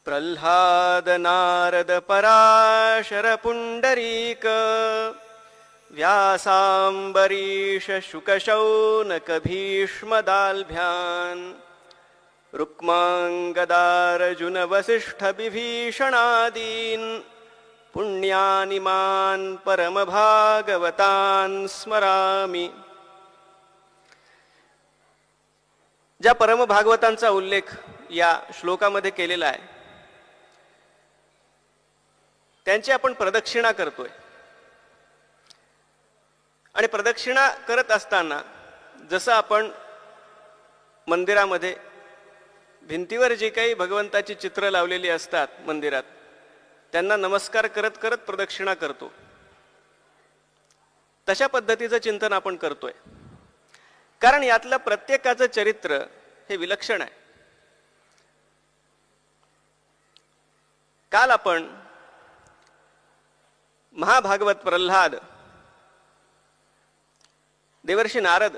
प्रल्हाद नारद पराशर पुंडरीक व्यासांबरीश शुकशौनक भीष्मदाल्भ्यान् रुक्मांगदार्जुन वसिष्ठ विभीषणादीन् पुण्यानिमान् परमभागवतान् स्मरामि. ज्या परमभागवतांचा उल्लेख या श्लोकामध्ये केलेला आहे त्यांची आपण प्रदक्षिणा करतोय. आणि प्रदक्षिणा करत असताना जसं आपण मंदिरामध्ये भिंतीवर जी काही भगवंताची चित्र लावलेली असतात मंदिरात त्यांना नमस्कार करत करत प्रदक्षिणा करतो, तशा पद्धतीचं चिंतन आपण करतोय. कारण यातलं प्रत्येकाचं चरित्र हे विलक्षण आहे. काल आपण महाभागवत प्रल्हाद, देवर्षी नारद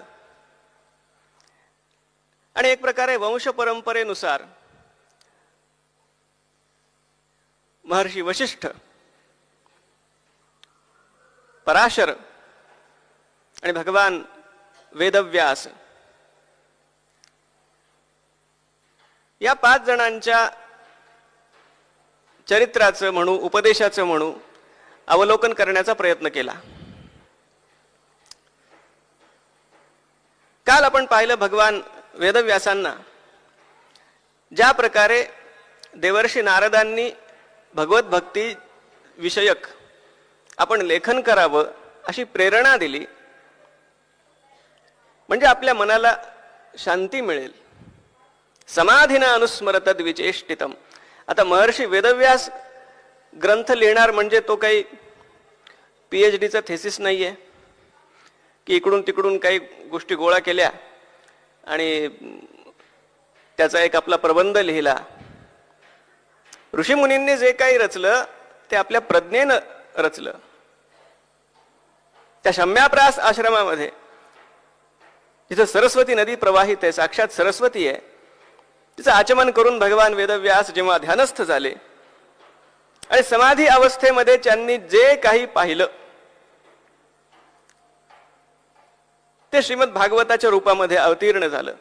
आणि एक प्रकारे वंश परंपरेनुसार महर्षी वशिष्ठ, पराशर आणि भगवान वेदव्यास या 5 जणांच्या चरित्राचं म्हणू, उपदेशाचं म्हणू, अवलोकन करण्याचा प्रयत्न केला. काल आपण पाहिलं भगवान वेदव्यासांना ज्या प्रकारे देवर्षी नारदांनी भगवत भक्ती विषयक आपण लेखन करावं अशी प्रेरणा दिली, म्हणजे आपल्या मनाला शांती मिळेल. समाधीना अनुस्मरतद विचेष्टितम. आता महर्षी वेदव्यास ग्रंथ लिहिणार म्हणजे तो काही PhDचा थेसिस नाहीये की इकडून तिकडून काही गोष्टी गोळा केल्या आणि त्याचा एक आपला प्रबंध लिहिला. ऋषीमुनींनी जे काही रचलं ते आपल्या प्रज्ञेनं रचलं. त्या शम्याप्रास आश्रमामध्ये जिथं सरस्वती नदी प्रवाहित आहे, साक्षात सरस्वती आहे, तिचं आचमन करून भगवान वेदव्यास जेव्हा ध्यानस्थ झाले आणि समाधी अवस्थेमध्ये त्यांनी जे काही पाहिलं ते श्रीमद भागवताच्या रूपामध्ये अवतीर्ण झालं.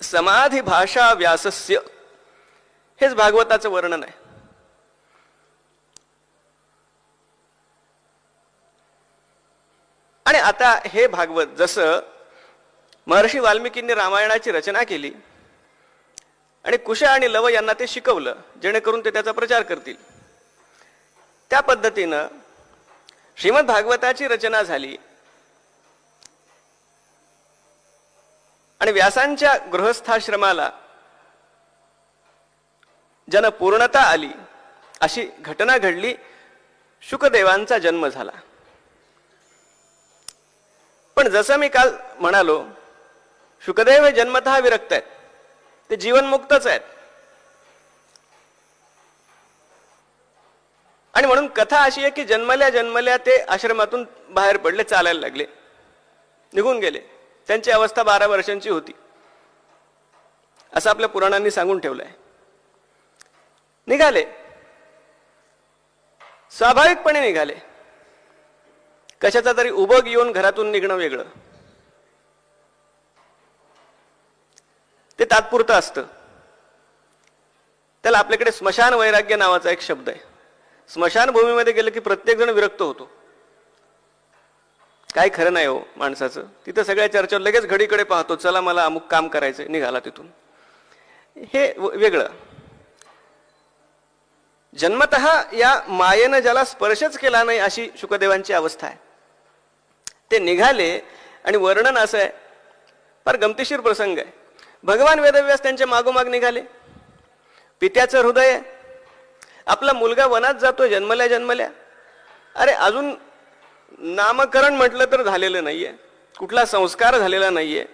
समाधी भाषा व्यासस्य हेच भागवताचं वर्णन आहे. आणि आता हे भागवत जसं महर्षी वाल्मिकींनी रामायणाची रचना केली आणि कुश आणि लव यांना ते शिकवलं जेणेकरून ते त्याचा प्रचार करतील, त्या पद्धतीनं श्रीमद भागवताची रचना झाली. आणि व्यासांच्या गृहस्थाश्रमाला ज्यानं पूर्णता आली अशी घटना घडली. शुकदेवांचा जन्म झाला. पण जसं मी काल म्हणालो, शुकदेव हे जन्मतः विरक्त आहेत, ते जीवनमुक्तच आहेत. आणि म्हणून कथा अशी आहे की जन्मल्या जन्मल्या ते आश्रमातून बाहेर पडले, चालायला लागले, निघून गेले. त्यांची अवस्था 12 वर्षांची होती असं आपल्या पुराणांनी सांगून ठेवलंय. निघाले, स्वाभाविकपणे निघाले. कशाचा तरी उबग येऊन घरातून निघणं वेगळं, ते तात्पुरतं असतं. त्याला आपल्याकडे स्मशान वैराग्य नावाचा एक शब्द आहे. स्मशान भूमीमध्ये गेलं की प्रत्येक जण विरक्त होतो. काय खरं नाही हो माणसाचं. तिथं सगळ्या चर्चा लगेच घडीकडे पाहतो, चला मला अमुक काम करायचंय, निघाला तिथून. हे वेगळं. जन्मतः या मायेनं ज्याला स्पर्शच केला नाही अशी शुकदेवांची अवस्था आहे. ते निघाले आणि वर्णन असं आहे, फार गमतीशीर प्रसंग आहे. भगवान वेदव्यास त्यांच्या मागोमाग निघाले. पित्याचं हृदय, आपला मुलगा वनात जातो जन्मल्या जन्मल्या. अरे अजून नामकरण म्हटलं तर झालेलं नाहीये, कुठला संस्कार झालेला नाहीये.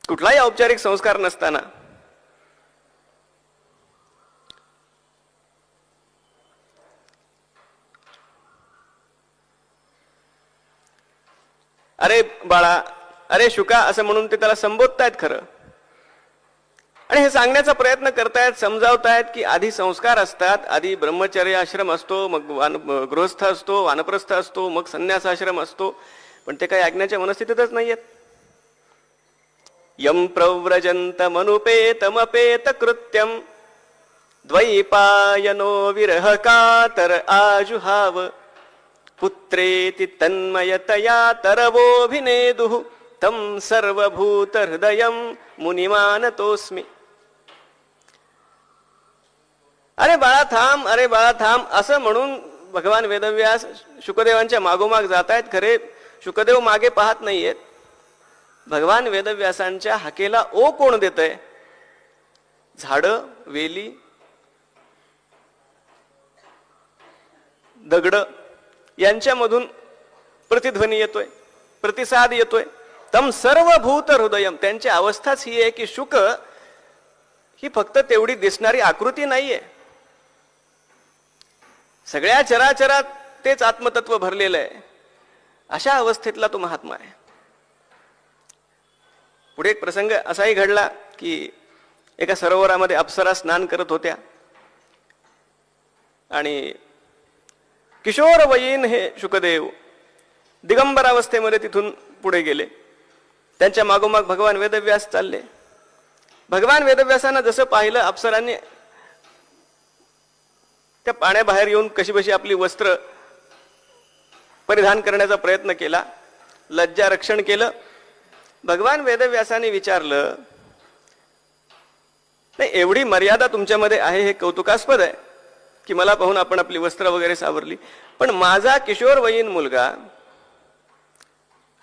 कुठलाही औपचारिक संस्कार नसताना अरे बाळा अरे शुका असं म्हणून ते त्याला संबोधतायत खरं. आणि हे सांगण्याचा प्रयत्न करतायत, समजावतायत की आधी संस्कार असतात, आधी ब्रह्मचर्य आश्रम असतो, मग गृहस्थ असतो, वानप्रस्थ असतो, मग संन्यास आश्रम असतो. पण ते काही ऐकण्याच्या मनस्थितीतच नाहीयेत. यम प्रव्रजंत मनुपेतमपेत कृत्यम द्वैपायनो विरह कातर आजुहाव पुत्रेति तन्मयतया तरवोभिनेदुः तम सर्वभूत हृदयम मुनिमानतोस्मि. अरे बाळा थांब, अरे बाळा थांब असं म्हणून भगवान वेदव्यास शुकदेवांच्या मागोमाग जात आहेत. खरे शुकदेव मागे पाहत नाहीयेत. भगवान वेदव्यासांच्या हाकेला ओ कोण देतय? झाडं, वेली, दगड यांच्यामधून प्रतिध्वनी येतोय, प्रतिसाद येतोय. तम सर्वभूत हृदयम. त्यांची अवस्थाच ही आहे की शुक ही फक्त तेवढी दिसणारी आकृती नाहीये. सगळ्या चराचरात तेच आत्मतत्व भरलेलं आहे. अशा अवस्थेतला तो महात्मा आहे. पुढे एक प्रसंग असाही घडला की एका सरोवरामध्ये अप्सरा स्नान करत होत्या आणि किशोरवयीन हे शुकदेव दिगंबरावस्थेमध्ये तिथून पुढे गेले. त्यांच्या मागोमाग भगवान वेदव्यास चालले. भगवान वेदव्यासांना जसं पाहिलं, अप्सरांनी त्या पाण्याबाहेर येऊन कशीबशी आपली वस्त्र परिधान करण्याचा प्रयत्न केला, लज्जा रक्षण केलं. भगवान वेदव्यासांनी विचारलं, नाही एवढी मर्यादा तुमच्यामध्ये आहे हे कौतुकास्पद आहे की मला पाहून आपण आपली वस्त्र वगैरे सावरली, पण माझा किशोरवयीन मुलगा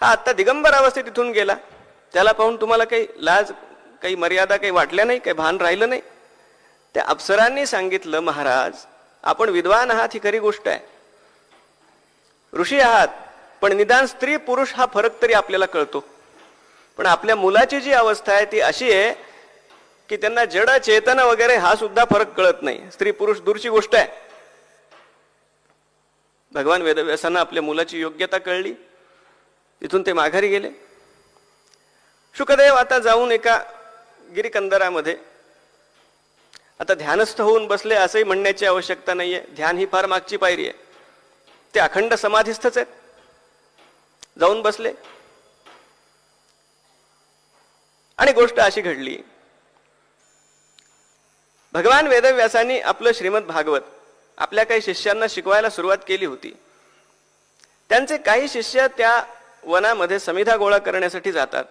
हा आता दिगंबर अवस्थेत तिथून गेला, त्याला पाहून तुम्हाला काही लाज, काही मर्यादा काही वाटल्या नाही, काही भान राहिलं नाही? त्या अप्सरांनी सांगितलं, महाराज आपण विद्वान आहात ही खरी गोष्ट आहे, ऋषी आहात, पण निदान स्त्री पुरुष हा फरक तरी आपल्याला कळतो. पण आपल्या मुलाची जी अवस्था आहे ती अशी आहे की त्यांना जड चेतन वगैरे हा सुद्धा फरक कळत नाही. स्त्री पुरुष दूरची गोष्ट आहे. भगवान वेदव्यासांना आपल्या मुलाची योग्यता कळली. तिथून ते माघारी गेले. शुकदेव आता जाऊन एका गिरिकंदरामध्ये आता ध्यानस्थ होऊन बसले असंही म्हणण्याची आवश्यकता नाहीये. ध्यान ही फार मागची पायरी आहे. ते अखंड समाधीस्थच आहेत. जाऊन बसले आणि गोष्ट अशी घडली. भगवान वेदव्यासांनी आपलं श्रीमद भागवत आपल्या काही शिष्यांना शिकवायला सुरुवात केली होती. त्यांचे काही शिष्य त्या वनामध्ये समिधा गोळा करण्यासाठी जातात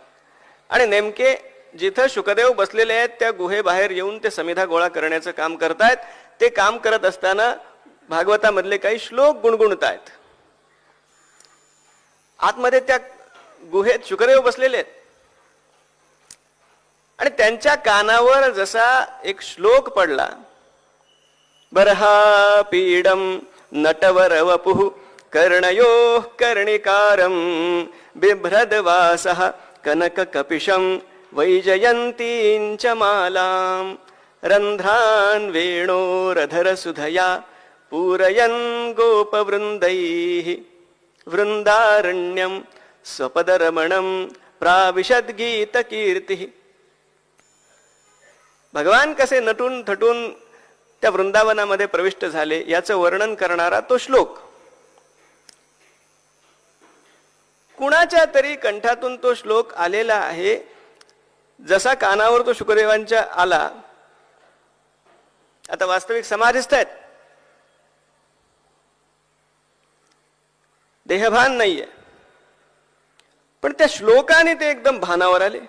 आणि नेमके जिथं शुकदेव बसलेले आहेत त्या गुहेबाहेर येऊन ते समिधा गोळा करण्याचं काम करतायत. ते काम करत असताना भागवतामधले काही श्लोक गुणगुणतायत. आतमध्ये त्या गुहेत शुकदेव बसलेले आहेत आणि त्यांच्या कानावर जसा एक श्लोक पडला, बरहा पीडम नटवर वपुः कर्णयोः कर्णिकारं बिभ्रद्वासः कनक कपिशं वैजयन्तीं मालां रन्ध्रान् वेणोरधर सुधया पूरयन् गोपवृन्दैः वृन्दारण्यं स्वपदरमणं प्राविशद्गीतकीर्तिः. भगवान कसे नटून थटून त्या वृंदावनामध्ये प्रविष्ट झाले याचं वर्णन करणारा तो श्लोक. कुणाच्या तरी कंठातून तो श्लोक आलेला आहे. जसा कानावर तो शुकदेवांच्या आला, आता वास्तविक समाधीस्थ आहेत, देहभान नाहीये, पण त्या श्लोकाने ते एकदम भानावर आले.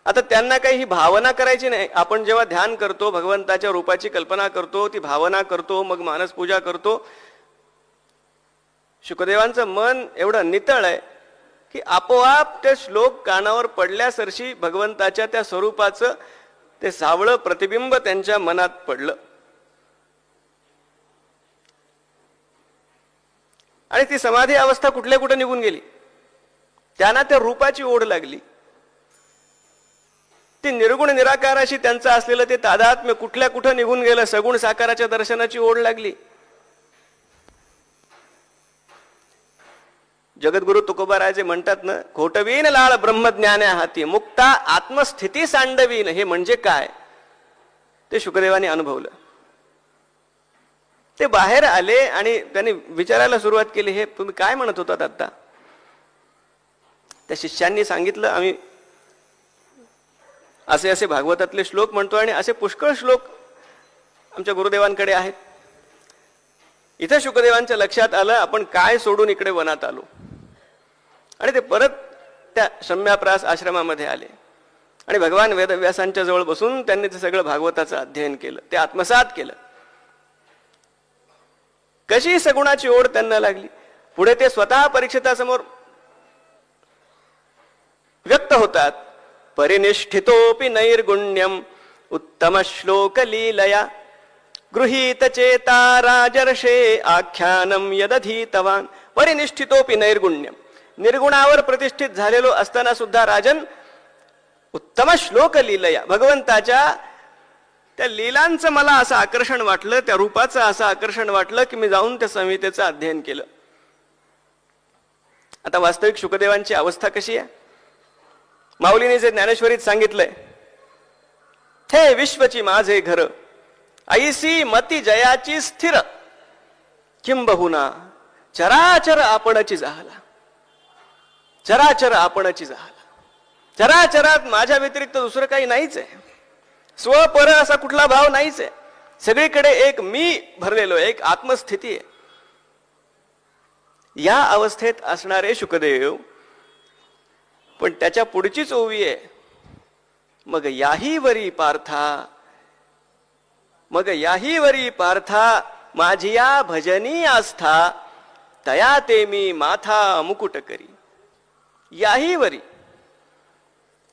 आता त्यांना काही ही भावना करायची नाही. आपण जेव्हा ध्यान करतो, भगवंताच्या रूपाची कल्पना करतो, ती भावना करतो, मग मानस पूजा करतो. शुकदेवांचं मन एवढं नितळ आहे की आपोआप ते श्लोक कानावर पडल्यासरशी भगवंताच्या त्या स्वरूपाचं ते सावळं प्रतिबिंब त्यांच्या मनात पडलं आणि ती समाधी अवस्था कुठल्या कुठे निघून गेली. त्यांना त्या रूपाची ओढ लागली. ती निर्गुण निराकाराशी त्यांचं असलेलं ते तादात्म्य कुठल्या कुठं निघून गेलं. सगुण साकाराच्या दर्शनाची ओढ लागली. जगद्गुरु तुकोबाराजे म्हणतात ना, खोटवीन लाळ ब्रह्मज्ञान्या हाती मुक्ता आत्मस्थिती सांडवीन. हे म्हणजे काय ते शुकदेवाने अनुभवलं. ते बाहेर आले आणि त्यांनी विचारायला सुरुवात केली, हे तुम्ही काय म्हणत होतात आता? त्या शिष्यांनी सांगितलं, आम्ही असे असे भागवतातले श्लोक म्हणतो आणि असे पुष्कळ श्लोक आमच्या गुरुदेवांकडे आहेत. इथं शुकदेवांच्या लक्षात आलं आपण काय सोडून इकडे वनात आलो. आणि ते परत त्या शम्याप्रास आश्रमामध्ये आले आणि भगवान वेदव्यासांच्या जवळ बसून त्यांनी ते सगळं भागवताचं अध्ययन केलं, ते आत्मसात केलं. कशी सगुणाची ओढ त्यांना लागली. पुढे ते स्वतः परीक्षितासमोर व्यक्त होतात. परिनिष्ठितोपि नैर्गुण्यम उत्तम श्लोक लीलया गृहीत चेता राजर्षे आख्यानम यदधीतवान. परिनिष्ठितोपि नैर्गुण्यम, निर्गुणावर प्रतिष्ठित झालेलो असताना सुद्धा राजन उत्तम श्लोक लीलया, भगवंताच्या त्या लीलांचं मला असं आकर्षण वाटलं, त्या रूपाचं असं आकर्षण वाटलं की मी जाऊन त्या संहितेचं अध्ययन केलं. आता वास्तविक शुकदेवांची अवस्था कशी आहे? माऊलीने जे ज्ञानेश्वरीत सांगितलंय, हे विश्वची माझे घर ऐसी मती जयाची स्थिर किंबहुना चराचर आपणची जाहला. चराचर आपणची जाहला. चराचरात माझ्या व्यतिरिक्त दुसरं काही नाहीच आहे. स्वपर असा कुठला भाव नाहीच आहे. सगळीकडे एक मी भरलेलो, एक आत्मस्थिती आहे. या अवस्थेत असणारे शुकदेव, पण त्याच्या पुढचीच ओवी आहे, मग याही वरी पार्था, मग याही वरी पार्था माझिया भजनी आस्था तया ते मी माथा मुकुट करी. याही वरी,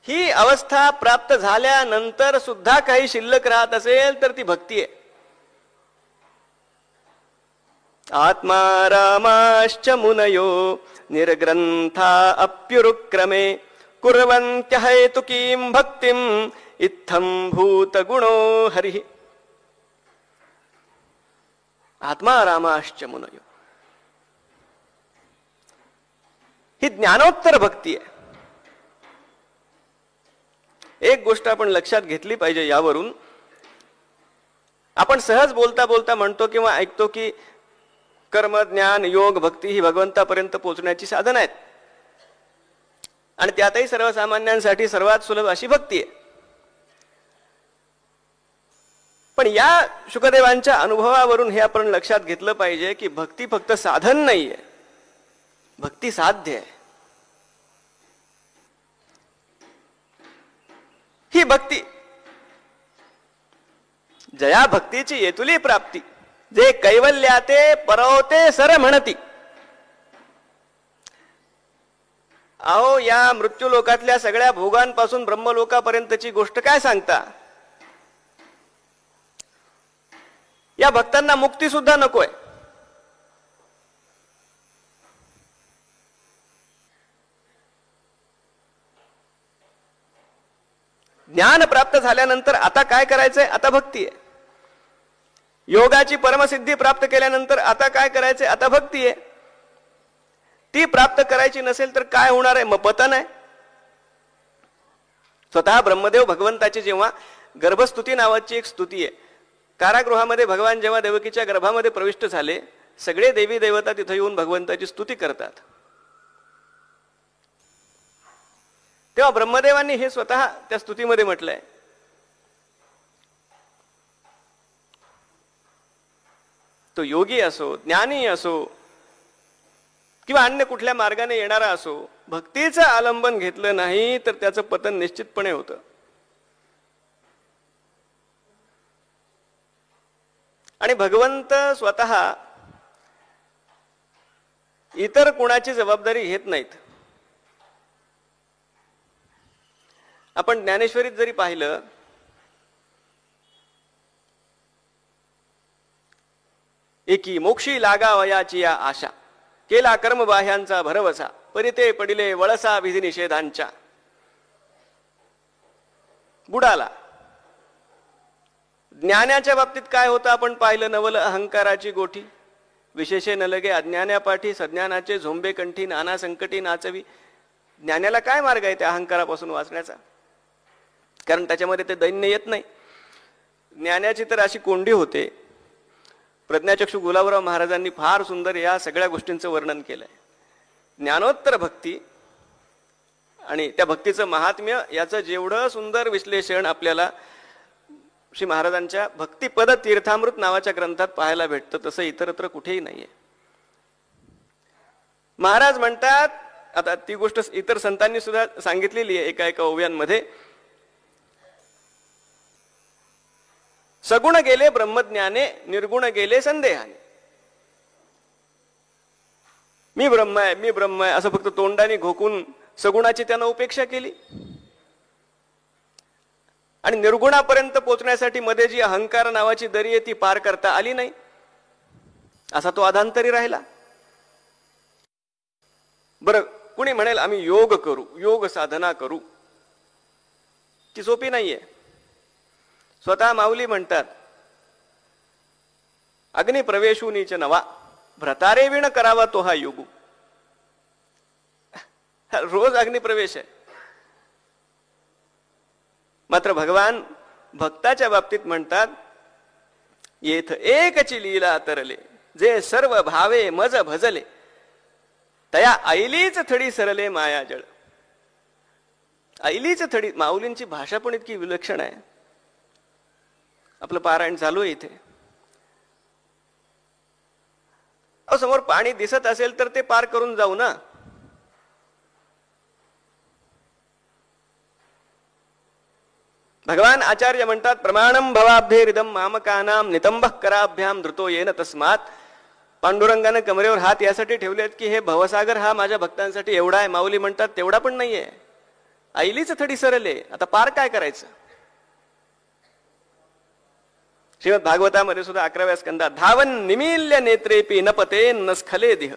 ही अवस्था प्राप्त झाल्यानंतर सुद्धा काही शिल्लक राहत असेल तर ती भक्ती आहे. आत्मा रामाश्च मुनयो निर्ग्रंथा अप्युरुक्रमे कुर्वन्त्य हेतुकीं भक्तिं इत्थं भूत गुणो हरिः. आत्मा रामाश्च मुनयो, ही ज्ञानोत्तर भक्ती आहे. एक गोष्ट आपण लक्षात घेतली पाहिजे यावरून. आपण सहज बोलता बोलता म्हणतो किंवा ऐकतो की कर्म, ज्ञान, योग, भक्ती ही भगवंतापर्यंत पोहोचण्याची साधन आहेत आणि त्यातही सर्वसामान्यांसाठी सर्वात सुलभ अशी भक्ती आहे. पण या शुकदेवांच्या अनुभवावरून हे आपण लक्षात घेतलं पाहिजे की भक्ती फक्त साधन नाहीये, भक्ती साध्य आहे. ही भक्ती जया भक्तीची येतुली प्राप्ती, जे कैवल्याते परवते सर म्हणती. अहो, या मृत्यू लोकातल्या सगळ्या भोगांपासून ब्रह्मलोकापर्यंतची गोष्ट काय सांगता? या भक्तांना मुक्ती सुद्धा नकोय. ज्ञान प्राप्त झाल्यानंतर आता काय करायचंय? आता भक्ती आहे. योगाची परमसिद्धी प्राप्त केल्यानंतर आता काय करायचंय? आता भक्ती आहे. ती प्राप्त करायची नसेल तर काय होणार आहे? मग पतन आहे. स्वतः ब्रह्मदेव भगवंताची जेव्हा गर्भस्तुती नावाची एक स्तुती आहे, कारागृहामध्ये भगवान जेव्हा देवकीच्या गर्भामध्ये प्रविष्ट झाले, सगळे देवी देवता तिथे येऊन भगवंताची स्तुती करतात. तेव्हा ब्रह्मदेवांनी हे स्वतः त्या स्तुतीमध्ये म्हटलंय, तो योगी असो, ज्ञानी असो किंवा अन्य कुठल्या मार्गाने येणारा असो, भक्तीचं आलंबन घेतलं नाही तर त्याचं पतन निश्चितपणे होतं. आणि भगवंत स्वतः इतर कोणाची जबाबदारी घेत नाहीत. आपण ज्ञानेश्वरीत जरी पाहिलं, एकी मोक्षी लागावयाची या आशा, केला कर्मबाह्यांचा भरवसा, परिते पडिले वळसा विधी निषेधांच्या. बुडाला. ज्ञानाच्या बाबतीत काय होतं आपण पाहिलं, नवल अहंकाराची गोठी, विशेषे न लगे अज्ञानापाठी सज्ञानाचे झोंबे कंठी नाना संकटी नाचवी. ज्ञानाला काय मार्ग आहे त्या अहंकारापासून वाचण्याचा? कारण त्याच्यामध्ये ते दैन्य येत नाही. ज्ञानाची तर अशी कोंडी होते. प्रज्ञाचक्षू गुलाबराव महाराजांनी फार सुंदर या सगळ्या गोष्टींचं वर्णन केलंय. ज्ञानोत्तर भक्ती आणि त्या भक्तीचं महात्म्य याचं जेवढं सुंदर विश्लेषण आपल्याला श्री महाराजांच्या भक्तिपद तीर्थामृत नावाच्या ग्रंथात पाहायला भेटतं, तसं इतरत्र कुठेही नाहीये. महाराज म्हणतात, आता ती गोष्ट इतर संतांनी सुद्धा सांगितलेली आहे एका ओव्यांमध्ये, सगुण गेले ब्रह्मज्ञाने निर्गुण गेले संदेहाने. मी ब्रह्म आहे, मी ब्रह्म आहे असं फक्त तोंडाने घोकून सगुणाची त्यानं उपेक्षा केली आणि निर्गुणापर्यंत पोहोचण्यासाठी मध्ये जी अहंकार नावाची दरी आहे ती पार करता आली नाही. असा तो अधांतरी राहिला. बरं, कुणी म्हणेल आम्ही योग करू, योग साधना करू. ती सोपी नाहीये. स्वतः माऊली म्हणतात, अग्नि प्रवेशुनीच नवा भ्रतारे विण करावा तो हा योग. रोज अग्निप्रवेश आहे. मात्र भगवान भक्ताच्या बाबतीत म्हणतात, येथ एकची लीला तरले जे सर्व भावे मज भजले तया ऐलीच थडी सरले मायाजळ. ऐलीच थडी. माऊलींची भाषा पण इतकी विलक्षण आहे. आपलं पारायण चालू आहे इथे. समोर पाणी दिसत असेल तर ते पार करून जाऊ ना. भगवान आचार्य म्हणतात, प्रमाणम भवाब्धेरिदम मामकानाम नितंबः कराभ्याम धृतो येन तस्मात. पांडुरंगाने कमरेवर हात यासाठी ठेवलेत की हे भवसागर हा माझ्या भक्तांसाठी एवढा आहे. माऊली म्हणतात तेवढा पण नाहीये. ऐलीच थडी सरले. आता पार काय करायचं? श्रीमद भागवतामध्ये सुद्धा 11व्या स्कंदात धावन निमील्य नेत्रेपी न पते न स्खले देह.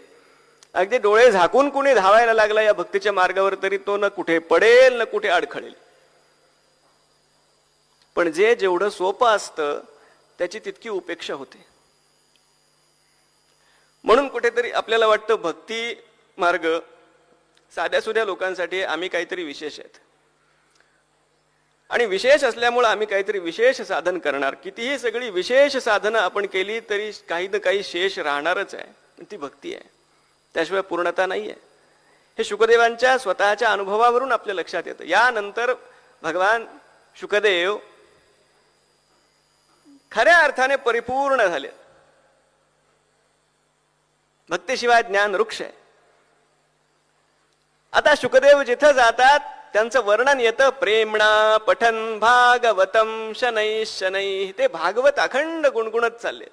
अगदी डोळे झाकून कुणी धावायला लागला या भक्तीच्या मार्गावर तरी तो न कुठे पडेल न कुठे अडखळेल. पण जे जेवढं सोपं असतं त्याची तितकी उपेक्षा होते. म्हणून कुठेतरी आपल्याला वाटतं भक्ती मार्ग साध्या सुध्या लोकांसाठी आम्ही काहीतरी विशेष आहेत आणि विशेष असल्यामुळे आम्ही काहीतरी विशेष साधन करणार. कितीही सगळी विशेष साधनं आपण केली तरी काही ना काही शेष राहणारच आहे. ती भक्ती आहे, त्याशिवाय पूर्णता नाहीये. हे शुकदेवांच्या स्वतःच्या अनुभवावरून आपल्या लक्षात येतं. यानंतर भगवान शुकदेव खऱ्या अर्थाने परिपूर्ण झाले. भक्तीशिवाय ज्ञान वृक्ष आहे. आता शुकदेव जिथं जातात त्यांचं वर्णन येतं, प्रेमणा पठन भागवतम शनै शनै. ते भागवत अखंड गुणगुणत चालले.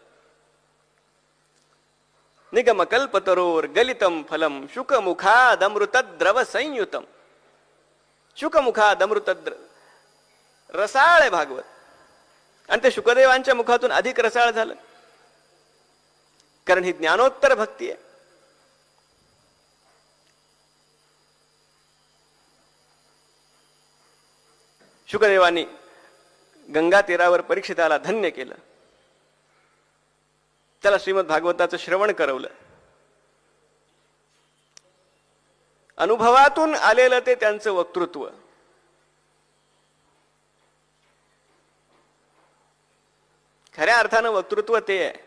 निगमकल्पतरोर गलितम फलम शुकमुखादमृतद्रव संयुतम. शुकमुखादमृतद्रव रसाळ आहे भागवत. आणि ते शुकदेवांच्या मुखातून अधिक रसाळ झालं, कारण ही ज्ञानोत्तर भक्ती आहे. शुकदेवांनी गंगा तीरावर परीक्षिताला धन्य केलं. त्याला श्रीमद भागवताचं श्रवण करवलं. अनुभवातून आलेलं ते त्यांचं वक्तृत्व. खऱ्या अर्थानं वक्तृत्व ते आहे.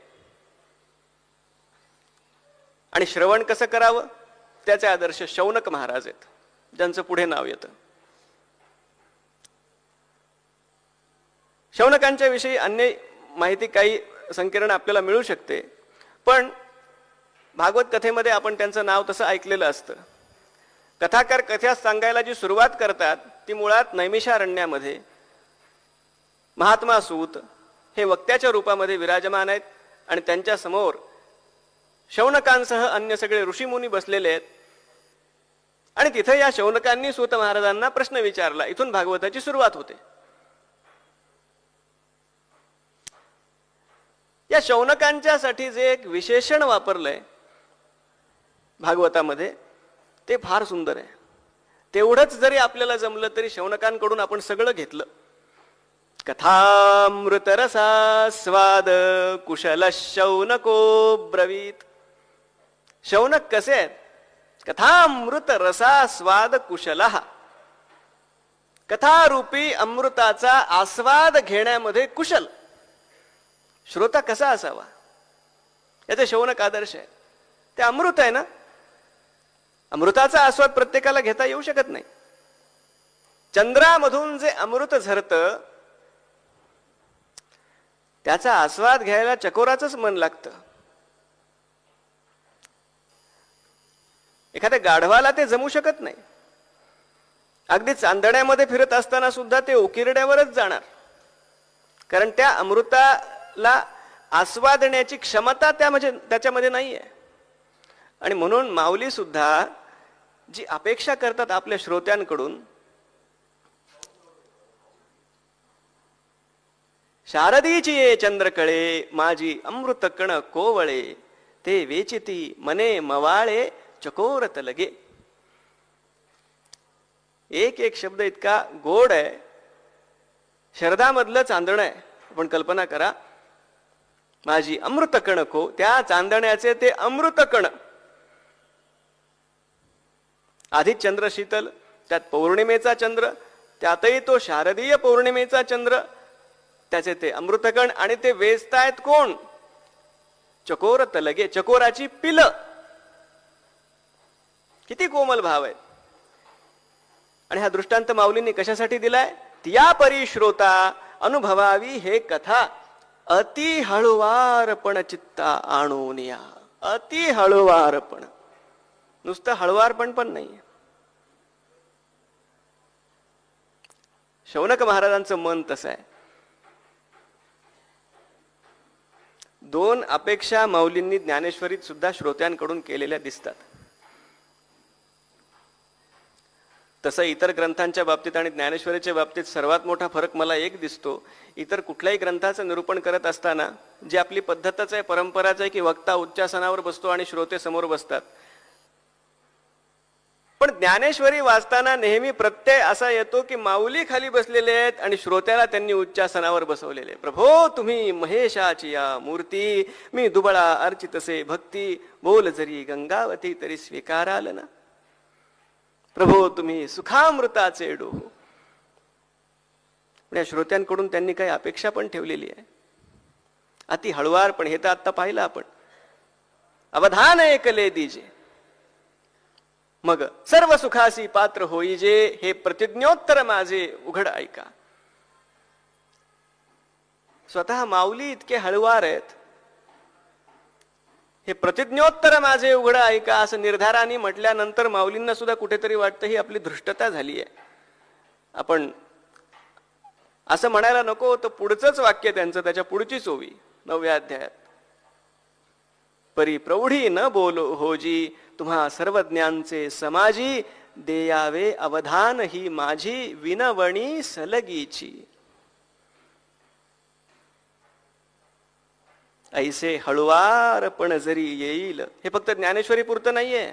आणि श्रवण कसं करावं त्याचे आदर्श शौनक महाराज आहेत, ज्यांचं पुढे नाव येतं. शौनकांच्या विषयी अन्य माहिती काही संकीर्ण आपल्याला मिळू शकते, पण भागवत कथेमध्ये आपण त्यांचं नाव तसं ऐकलेलं असतं. कथाकार कथा सांगायला जी सुरुवात करतात ती मुळात नैमिषारण्यामध्ये महात्मा सूत हे वक्त्याच्या रूपामध्ये विराजमान आहेत आणि त्यांच्या समोर शौनकांसह अन्य सगळे ऋषीमुनी बसलेले आहेत. आणि तिथे या शौनकांनी सूत महाराजांना प्रश्न विचारला. इथून भागवताची सुरुवात होते. या शौनकांच्यासाठी जे एक विशेषण वापरलंय भागवतामध्ये ते फार सुंदर आहे. तेवढंच जरी आपल्याला जमलं तरी शौनकांकडून आपण सगळं घेतलं. कथामृत रसास्वाद कुशल शौनको ब्रवीत. शौनक कसे आहेत? कथामृत रसा स्वाद कुशलः. कथारूपी अमृताचा आस्वाद घेण्यामध्ये कुशल श्रोता कसा असावा याचे शौनक आदर्श आहे. ते अमृत आहे ना, अमृताचा आस्वाद प्रत्येकाला घेता येऊ शकत नाही. चंद्रामधून जे अमृत झरतं त्याचा आस्वाद घ्यायला चकोराचंच मन लागतं. एखाद्या गाढवाला ते जमू शकत नाही. अगदी चांदण्यामध्ये फिरत असताना सुद्धा ते उकिरड्यावरच जाणार, कारण त्या अमृताला आस्वादण्याची क्षमता त्याच्यामध्ये नाही आहे. आणि म्हणून माऊली सुद्धा जी अपेक्षा करतात आपल्या श्रोत्यांकडून, शारदीची ये चंद्रकळे माझी अमृत कण कोवळे, ते वेचिती मने मवाळे चकोरत लगे. एक एक शब्द इतका गोड आहे. शरदामधलं चांदणं आहे. आपण कल्पना करा, माझी अमृत कण को, त्या चांदण्याचे ते अमृत कण. आधी चंद्र शीतल, त्यात पौर्णिमेचा चंद्र, त्यातही तो शारदीय पौर्णिमेचा चंद्र, त्याचे ते अमृतकण, आणि ते वेचतायत कोण? चकोरत लगे, चकोराची पिलं. किती कोमल भाव आहेत. आणि हा दृष्टांत माऊलींनी कशासाठी दिलाय? त्या परी श्रोता अनुभवावी हे कथा, अति हळुवारपण चित्ता आणून या. अति हळुवारपण, नुसतं हळुवारपण पण नाही. शौनक महाराजांचं मन तसं आहे. दोन अपेक्षा माऊलींनी ज्ञानेश्वरीत सुद्धा श्रोत्यांकडून केलेल्या दिसतात. तसं इतर ग्रंथांच्या बाबतीत आणि ज्ञानेश्वरीच्या बाबतीत सर्वात मोठा फरक मला एक दिसतो. इतर कुठल्याही ग्रंथाचं निरूपण करत असताना जी आपली पद्धतच आहे, परंपराच आहे की वक्ता उच्चासनावर बसतो आणि श्रोते समोर बसतात. पण ज्ञानेश्वरी वाचताना नेहमी प्रत्यय असा येतो की माऊली खाली बसलेले आहेत आणि श्रोत्याला त्यांनी उच्चासनावर बसवलेले. प्रभो तुम्ही महेशाची या मूर्ती, मी दुबळा अर्चितसे भक्ती, बोल जरी गंगावती तरी स्वीकाराल ना. प्रभो तुम्ही सुखामृताचे डोह. या श्रोत्यांकडून त्यांनी काही अपेक्षा पण ठेवलेली आहे. अति हळुवार, पण हे तर आता पाहिलं आपण. अवधान ऐकले दीजे, मग सर्व सुखासी पात्र होईजे, हे प्रतिज्ञोत्तर माझे उघड ऐका. स्वतः माऊली इतके हळुवार आहेत, हे प्रतिज्ञोत्तर माझे उघड ऐका असं निर्धाराने म्हटल्यानंतर माऊलींना सुद्धा कुठेतरी वाटतं ही आपली धृष्टता झाली आहे. आपण असं म्हणायला नको, तर पुढचंच वाक्य त्यांचं, त्याच्या पुढचीच ओवी 9व्या अध्यायात, परी प्रौढी न बोलो होजी, तुम्हा सर्वज्ञांचे समाजी, देयावे अवधान ही माझी विनवणी सलगीची. ऐसे हळुवारपण जरी येईल, हे फक्त ज्ञानेश्वरी पुरतं नाहीये,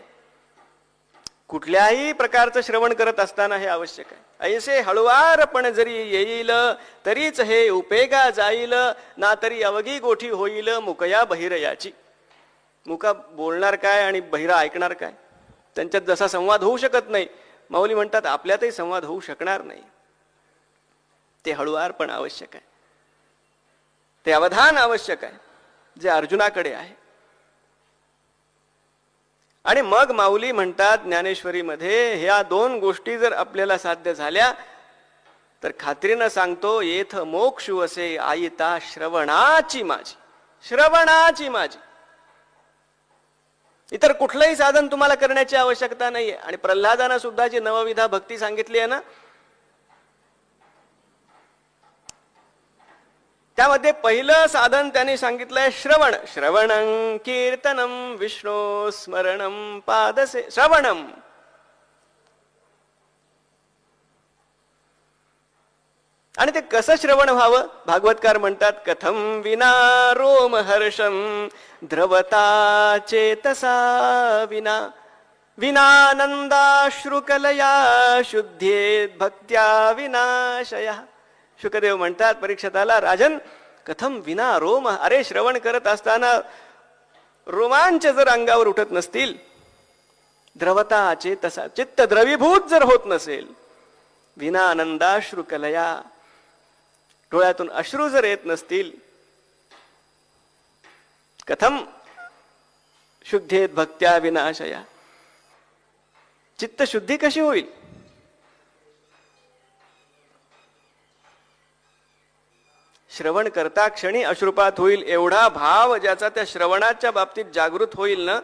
कुठल्याही प्रकारचं श्रवण करत असताना हे आवश्यक आहे. ऐसे हळुवारपण जरी येईल, तरीच हे उपेगा जाईल, ना तरी अवघी गोठी होईल मुकया बहिरयाची. मुका बोलणार काय आणि बहिरा ऐकणार काय? त्यांच्यात जसा संवाद होऊ शकत नाही, माऊली म्हणतात आपल्यातही संवाद होऊ शकणार नाही. ते हळुवारपण आवश्यक आहे, ते अवधान आवश्यक आहे, जे अर्जुनाकडे आहे. आणि मग माऊली म्हणतात ज्ञानेश्वरीमध्ये, ह्या दोन गोष्टी जर आपल्याला साध्य झाल्या तर खात्रीनं सांगतो, येथ मोक्षु असे आयिता श्रवणाची माझी. श्रवणाची माझी, इतर कुठलंही साधन तुम्हाला करण्याची आवश्यकता नाहीये. आणि प्रल्हादानं सुद्धा जी नवविधा भक्ती सांगितली आहे ना, त्यामध्ये पहिलं साधन त्यांनी सांगितलंय श्रवण. श्रवणं कीर्तनम विष्णू स्मरणम पादसे. श्रवणम, आणि ते कसं श्रवण व्हावं? भागवतकार म्हणतात, कथम विना रोम हर्षम द्रवता चेतसा विना, विनानंदाश्रुकलया शुद्धेत भक्त्या विनाशया. शुकदेव म्हणतात परीक्षिताला, राजन कथम विना रोम, अरे श्रवण करत असताना रोमांच जर अंगावर उठत नसतील, द्रवता चेतसा चित्त द्रवीभूत जर होत नसेल, विना आनंदाश्रू कलया डोळ्यातून अश्रू जर येत नसतील, कथम शुद्धेत भक्त्या विनाशया चित्त शुद्धी कशी होईल? श्रवण करता क्षणी अश्रुपात होईल एवढा भाव ज्याचा त्या श्रवणाच्या बाबतीत जागृत होईल ना,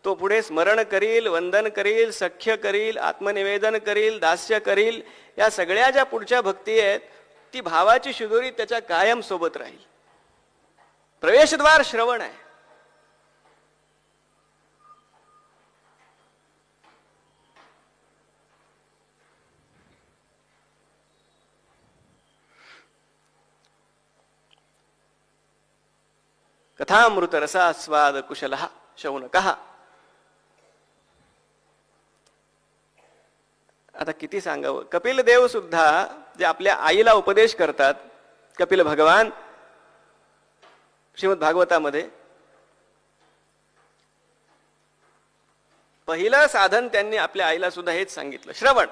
तो पुढे स्मरण करील, वंदन करील, सख्य करील, आत्मनिवेदन करील, दास्य करील. या सगळ्या ज्या पुढच्या भक्ती आहेत ती भावाची शिदोरी त्याच्या कायम सोबत राहील. प्रवेशद्वार श्रवण आहे. कथामृत रसास्वाद कुशलः शौनकः. आता किती सांगावं. कपिल देव सुद्धा जे आपल्या आईला उपदेश करतात, कपिल भगवान श्रीमद भागवतामध्ये पहिलं साधन त्यांनी आपल्या आईला सुद्धा हेच सांगितलं, श्रवण.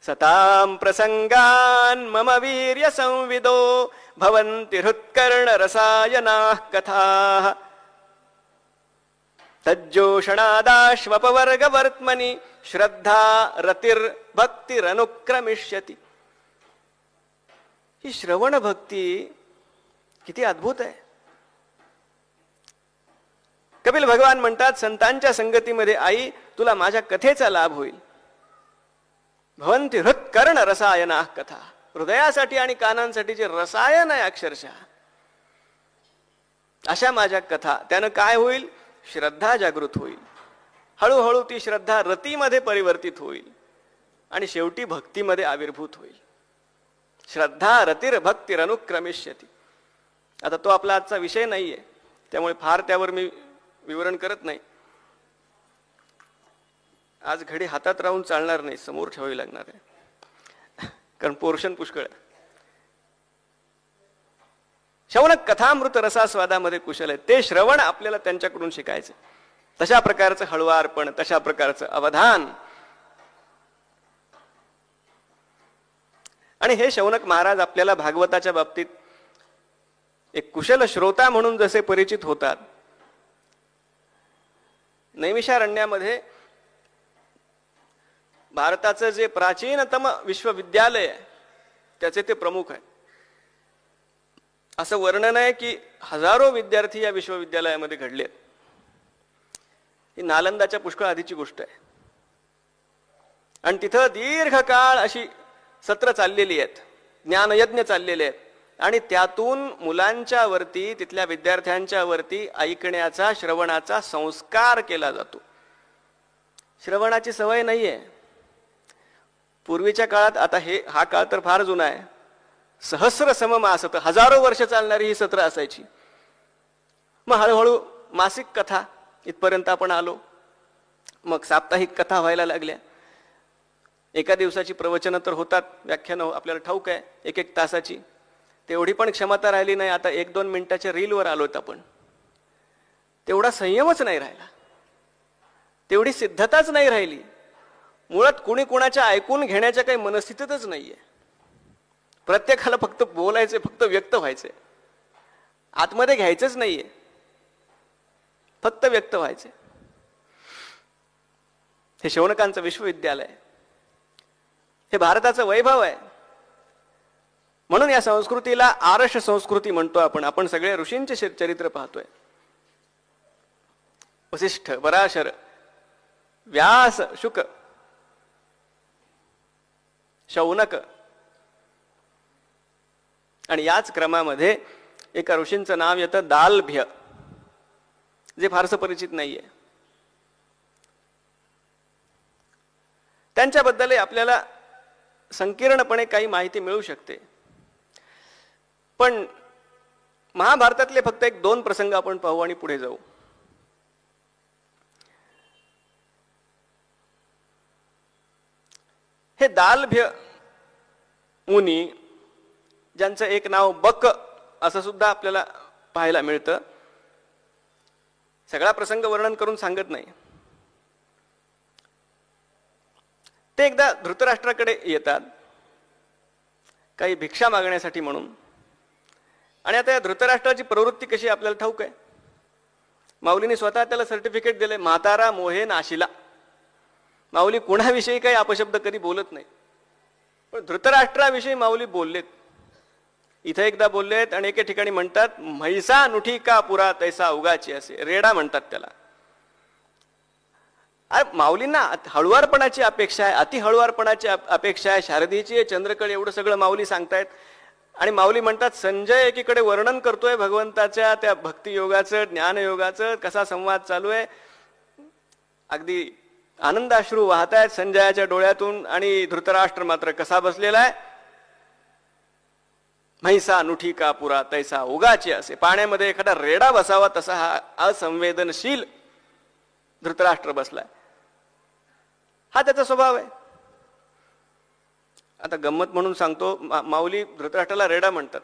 सतां प्रसंगान मम वीर्य संविदो भवन्ति हृत्कर्ण रसायनाः कथाः तज्जोषणादाश्वपवर्गवर्त्मनि श्रद्धा रतिर्भक्तिरनुक्रमिष्यति. ही श्रवण भक्ती किती अद्भुत आहे. कपिल भगवान म्हणतात, संतांच्या संगतीमध्ये आई तुला माझ्या कथेचा लाभ होईल. भवन्ति हृत्कर्ण रसायनाः कथा. हृदयासाठी आणि कानांसाठी जे रसायन आहे अक्षरशः, अशा माझ्या कथा, त्यानं काय होईल? श्रद्धा जागृत होईल. हळूहळू ती श्रद्धा रतीमध्ये परिवर्तित होईल आणि शेवटी भक्तीमध्ये आविर्भूत होईल. श्रद्धा रतिर्भक्तिरनुक्रमिष्यति. आता तो आपला आजचा विषय नाहीये, त्यामुळे फार त्यावर मी विवरण करत नाही. आज घडी हातात राहून चालणार नाही, समोर ठेवावी लागणार आहे, कारण पोर्शन पुष्कळ आहे. शौनक कथामृत रसास्वादामध्ये कुशल आहे. ते श्रवण आपल्याला त्यांच्याकडून शिकायचं. तशा प्रकारचं हळुवारपण, तशा प्रकारचं अवधान. आणि हे शौनक महाराज आपल्याला भागवताच्या बाबतीत एक कुशल श्रोता म्हणून जसे परिचित होतात, नैमिषारण्यामध्ये भारताचं जे प्राचीनतम विश्वविद्यालय आहे त्याचे ते प्रमुख आहे. असं वर्णन आहे की हजारो विद्यार्थी या विश्वविद्यालयामध्ये घडलेत. ही नालंदाच्या पुष्कळ आधीची गोष्ट आहे. आणि तिथं दीर्घकाळ अशी सत्र चाललेली आहेत, ज्ञानयज्ञ चाललेले आहेत. आणि त्यातून मुलांच्या वरती, तिथल्या विद्यार्थ्यांच्या वरती ऐकण्याचा, श्रवणाचा संस्कार केला जातो. श्रवणाची सवय नाहीये पूर्वीच्या काळात. आता हा काळ तर फार जुना आहे. सहस्र सममास, हजारो वर्ष चालणारी ही सत्र असायची. मग हळूहळू मासिक कथा इथपर्यंत आपण आलो. मग साप्ताहिक कथा व्हायला लागल्या. एका दिवसाची प्रवचनं तर होतात, व्याख्यानं आपल्याला ठाऊक आहे, एक एक तासाची. तेवढी पण क्षमता राहिली नाही. आता 1-2 मिनिटाच्या रीलवर आलोत आपण. तेवढा संयमच नाही राहिला, तेवढी सिद्धताच नाही राहिली. मुळात कुणी कुणाच्या ऐकून घेण्याच्या काही मनस्थितीतच नाहीये. प्रत्येकाला फक्त बोलायचे, फक्त व्यक्त व्हायचे, आतमध्ये घ्यायचंच नाहीये, फक्त व्यक्त व्हायचे. हे शौनकांचं विश्वविद्यालय, हे भारताचं वैभव आहे. म्हणून या संस्कृतीला आरष संस्कृती म्हणतो आपण. आपण सगळे ऋषींचे चरित्र पाहतोय. वसिष्ठ, पराशर, व्यास, शुक, शौनक. आणि याच क्रमामध्ये एका ऋषींचं नाव येतं दालभ्य, जे फारसं परिचित नाहीये. त्यांच्याबद्दल आपल्याला संकीर्णपणे काही माहिती मिळू शकते. पण महाभारतातले फक्त 1-2 प्रसंग आपण पाहू आणि पुढे जाऊ. हे दालभ्य मुनी ज्यांचं एक नाव बक असं सुद्धा आपल्याला पाहायला मिळतं. सगळा प्रसंग वर्णन करून सांगत नाही. ते एकदा धृतराष्ट्राकडे येतात काही भिक्षा मागण्यासाठी म्हणून. आणि आता या धृतराष्ट्राची प्रवृत्ती कशी आपल्याला ठाऊक आहे. माऊलीने स्वतः त्याला सर्टिफिकेट दिले, म्हातारा मोहे नाशिला. माऊली कोणाविषयी काही अपशब्द कधी बोलत नाही, पण धृतराष्ट्राविषयी माऊली बोललेत. इथे एकदा बोललेत आणि एके ठिकाणी म्हणतात, म्हैसा नुठी का पुरा तैसा उगाची असे. रेडा म्हणतात त्याला. माऊलींना हळुवारपणाची अपेक्षा आहे, अति हळुवारपणाची अपेक्षा आहे. शारदेची चंद्रकळे एवढं सगळं माऊली सांगतायत. आणि माऊली म्हणतात, संजय एकीकडे वर्णन करतोय भगवंताच्या त्या भक्तियोगाचं, ज्ञानयोगाचं, कसा संवाद चालू आहे. अगदी आनंदाश्रू वाहत आहेत संजयाच्या डोळ्यातून. आणि धृतराष्ट्र मात्र कसा बसलेला आहे, म्हैसा नुठी का पुरा तैसा उगाची असे. पाण्यामध्ये एखादा रेडा बसावा तसा हा असंवेदनशील धृतराष्ट्र बसलाय. हा त्याचा स्वभाव आहे. आता गंमत म्हणून सांगतो, माऊली धृतराष्ट्राला रेडा म्हणतात,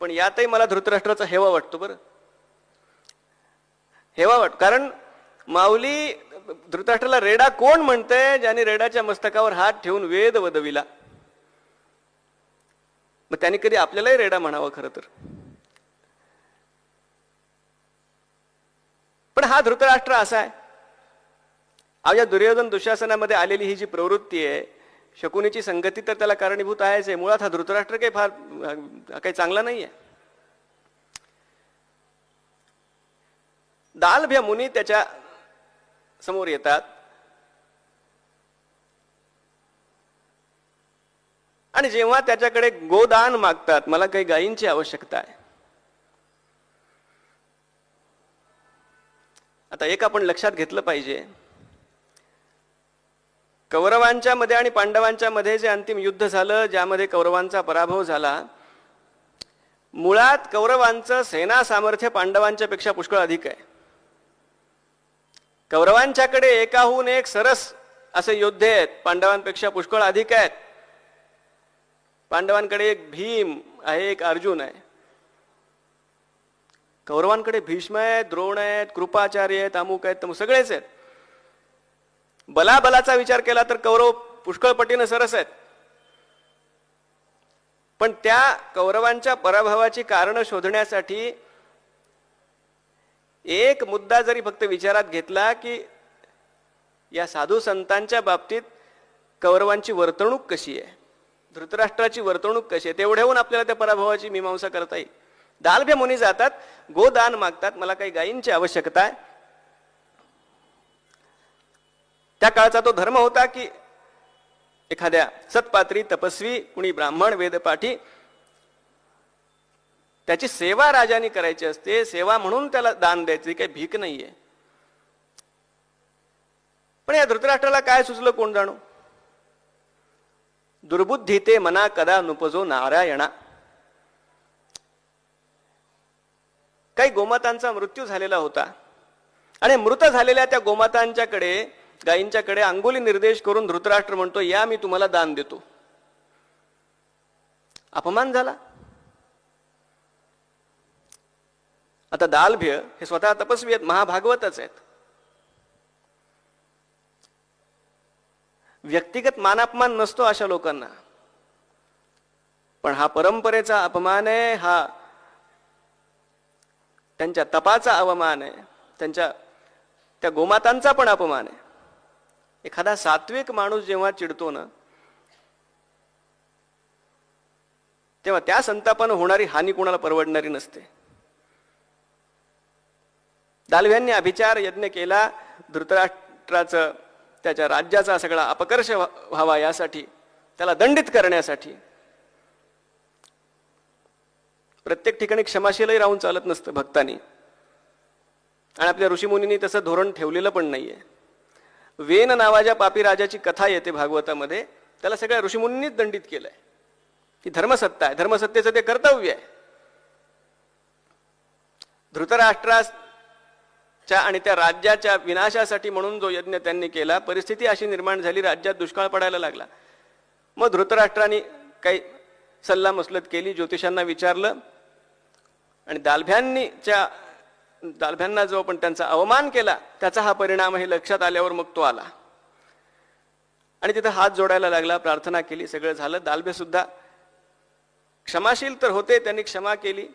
पण यातही मला धृतराष्ट्राचा हेवा वाटतो. बरं, हेवा वाटतो. कारण माऊली धृतराष्ट्राला रेडा कोण म्हणतंय, ज्याने रेडाच्या मस्तकावर हात ठेवून वेद वदविला. मग त्याने कधी आपल्यालाही रेडा म्हणावं खरं तर. पण हा धृतराष्ट्र असा आहे. या दुर्योधन दुःशासनामध्ये आलेली ही जी प्रवृत्ती आहे, शकुनीची संगती तर त्याला कारणीभूत आहेच आहे. मुळात हा धृतराष्ट्र काही फार काही चांगला नाहीये. दालभ्य मुनी त्याच्या समोर येतात आणि जेव्हा त्याच्याकडे गोदान मागतात, मला काही गायींची आवश्यकता आहे. आता एक आपण लक्षात घेतलं पाहिजे, कौरवांच्या मध्ये आणि पांडवांच्या मध्ये जे अंतिम युद्ध झालं, ज्यामध्ये कौरवांचा पराभव झाला, मुळात कौरवांचं सेना सामर्थ्य पांडवांच्या पेक्षा पुष्कळ अधिक आहे. कौरवांच्याकडे एकाहून एक सरस असे योद्धे आहेत, पांडवांपेक्षा पुष्कळ अधिक आहेत. पांडवांकडे एक भीम आहे, एक अर्जुन आहे. कौरवांकडे भीष्म आहेत, द्रोण आहेत, कृपाचार्य आहेत, अमुक आहेत, तमुक सगळेच आहेत. बलाबलाचा विचार केला तर कौरव पुष्कळ पटीने सरस आहेत. पण त्या कौरवांच्या पराभवाची कारण शोधण्यासाठी एक मुद्दा जरी फक्त विचारात घेतला की या साधू संतांच्या बाबतीत कौरवांची वर्तणूक कशी आहे, धृतराष्ट्राची वर्तणूक कशी आहे, तेवढ्याहून आपल्याला त्या पराभवाची मीमांसा करता येईल. दालभ्य मुनी जातात, गोदान मागतात, मला काही गायींची आवश्यकता आहे. त्या काळचा तो धर्म होता की एखाद्या सत्पात्री, तपस्वी, कुणी ब्राह्मण, वेदपाठी, त्याची सेवा राजाने करायची असते. सेवा म्हणून त्याला दान द्यायची, काही भीक नाहीये. पण या धृतराष्ट्राला काय सुचलं कोण जाणो. दुर्बुद्धी ते मना कदा नुपजो नारायणा. काही गोमातांचा मृत्यू झालेला होता आणि मृत झालेल्या त्या गोमातांच्याकडे, गायींच्याकडे अंगुली निर्देश करून धृतराष्ट्र म्हणतो, या मी तुम्हाला दान देतो. अपमान झाला. आता दालभ्य हे स्वतः तपस्वी आहेत, महाभागवतच आहेत. व्यक्तिगत मानापमान नसतो अशा लोकांना, पण हा परंपरेचा अपमान आहे, हा त्यांच्या तपाचा अवमान आहे, त्यांच्या त्या गोमातांचा पण अपमान आहे. एखादा सात्विक माणूस जेव्हा चिडतो ना, तेव्हा त्या संतापानं होणारी हानी कोणाला परवडणारी नसते. दालभ्यांनी अभिचार यज्ञ केला, धृतराष्ट्राचं, त्याच्या राज्याचा सगळा अपकर्ष व्हावा यासाठी, त्याला दंडित करण्यासाठी. प्रत्येक ठिकाणी क्षमाशीलही राहून चालत नसतं भक्तांनी, आणि आपल्या ऋषीमुनींनी तसं धोरण ठेवलेलं पण नाहीये. वेन नावाच्या पापी राजाची कथा येते भागवतामध्ये, त्याला सगळ्या ऋषीमुनींनीच दंडित केलंय. ती धर्मसत्ता आहे, धर्मसत्तेचं ते कर्तव्य आहे. धृतराष्ट्राच्या आणि त्या राज्याच्या विनाशासाठी म्हणून जो यज्ञ त्यांनी केला, परिस्थिती अशी निर्माण झाली, राज्यात दुष्काळ पडायला लागला. मग धृतराष्ट्राने काही सल्लामसलत केली, ज्योतिषांना विचारलं, आणि दालभ्यांना जो आपण त्यांचा अवमान केला त्याचा हा परिणाम हे लक्षात आल्यावर मग तो आला आणि तिथं हात जोडायला लागला, प्रार्थना केली, सगळं झालं. दालभे सुद्धा क्षमाशील तर होते, त्यांनी क्षमा केली.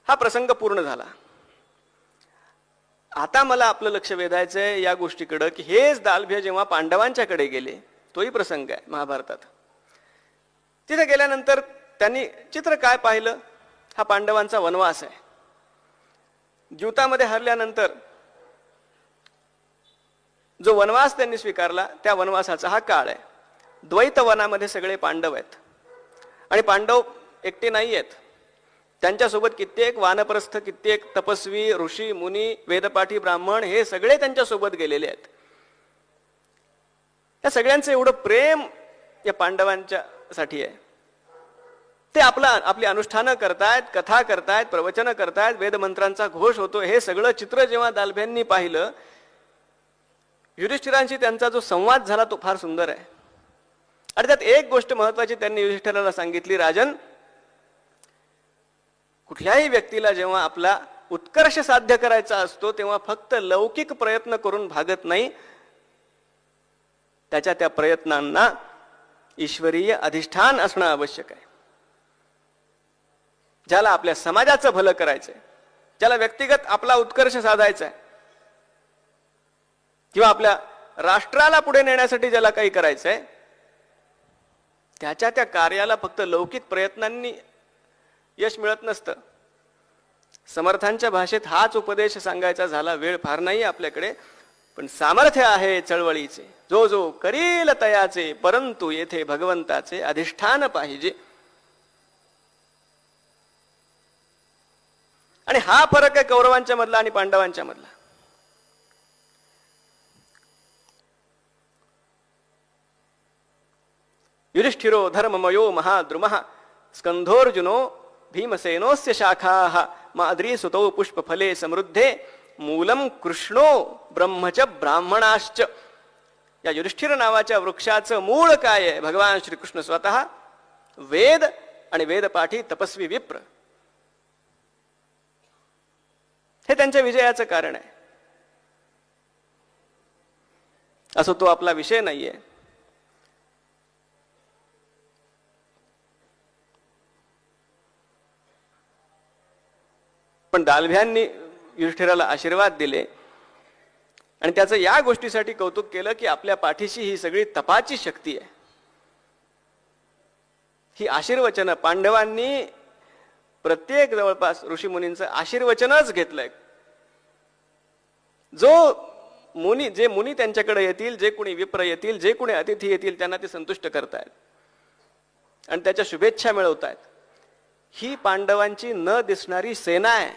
हा प्रसंग पूर्ण झाला. आता मला आपलं लक्ष वेधायचंय या गोष्टीकडं की हेच दालभे जेव्हा पांडवांच्याकडे गेले, तोही प्रसंग आहे महाभारतात. तिथे गेल्यानंतर त्यांनी चित्र काय पाहिलं? हा पांडवांचा वनवास आहे. ज्यूतामध्ये हरल्यानंतर जो वनवास त्यांनी स्वीकारला त्या वनवासाचा हा काळ आहे. द्वैत वनामध्ये सगळे पांडव आहेत आणि पांडव एकटे नाही आहेत. त्यांच्यासोबत कित्येक वानप्रस्थ, कित्येक तपस्वी, ऋषी, मुनी, वेदपाठी, ब्राह्मण हे सगळे त्यांच्यासोबत गेलेले आहेत. या सगळ्यांचं एवढं प्रेम या पांडवांच्या साठी आहे. ते आपली अनुष्ठानं करतायत, कथा करतायत, प्रवचन करतायत, वेदमंत्रांचा घोष होतो. हे सगळं चित्र जेव्हा दालभ्यांनी पाहिलं, युधिष्ठिरांशी त्यांचा जो संवाद झाला तो फार सुंदर आहे. आणि त्यात एक गोष्ट महत्वाची त्यांनी युधिष्ठिराला सांगितली, राजन, कुठल्याही व्यक्तीला जेव्हा आपला उत्कर्ष साध्य करायचा असतो तेव्हा फक्त लौकिक प्रयत्न करून भागत नाही, त्याच्या त्या प्रयत्नांना ईश्वरीय अधिष्ठान असणं आवश्यक आहे. ज्याला आपल्या समाजाचं भलं करायचंय, ज्याला व्यक्तिगत आपला उत्कर्ष साधायचा आहे किंवा आपल्या राष्ट्राला पुढे नेण्यासाठी ज्याला काही करायचंय, त्याच्या त्या कार्याला फक्त लौकिक प्रयत्नांनी यश मिळत नसतं. समर्थांच्या भाषेत हाच उपदेश सांगायचा झाला, वेळ फार नाही आपल्याकडे, पण सामर्थ्य आहे चळवळीचे, जो जो करील तयाचे, परंतु येथे भगवंताचे अधिष्ठान पाहिजे. आणि हा फरक आहे कौरवांच्या मधला आणि पांडवांच्या मधला. युधिष्ठिरो धर्ममयो महाद्रुमः स्कंधोर्जुनो भीमसेनोस्य शाखाः माद्रीसुतौ पुष्पफले समृद्धे मूलम कृष्णो ब्रह्मच ब्राह्मणाश्च. या युधिष्ठिर नावाच्या वृक्षाचं मूळ काय आहे? भगवान श्रीकृष्ण स्वतः, वेद आणि वेदपाठी तपस्वी विप्र. हे त्यांच्या विजयाचं कारण आहे. असो तो आपला विषय नाहीये. पण दालभ्यांनी युधिष्ठिराला आशीर्वाद दिले आणि त्याचं या गोष्टीसाठी कौतुक केलं की आपल्या पाठीशी ही सगळी तपाची शक्ती आहे. ही आशीर्वचन पांडवांनी प्रत्येक जवळपास ऋषीमुनींचं आशीर्वचनच घेतलंय. जे मुनी त्यांच्याकडे येतील, जे कोणी विप्र येतील, जे कोणी अतिथी येतील, त्यांना ते संतुष्ट करतायत आणि त्याच्या शुभेच्छा मिळवतायत. ही पांडवांची न दिसणारी सेना आहे.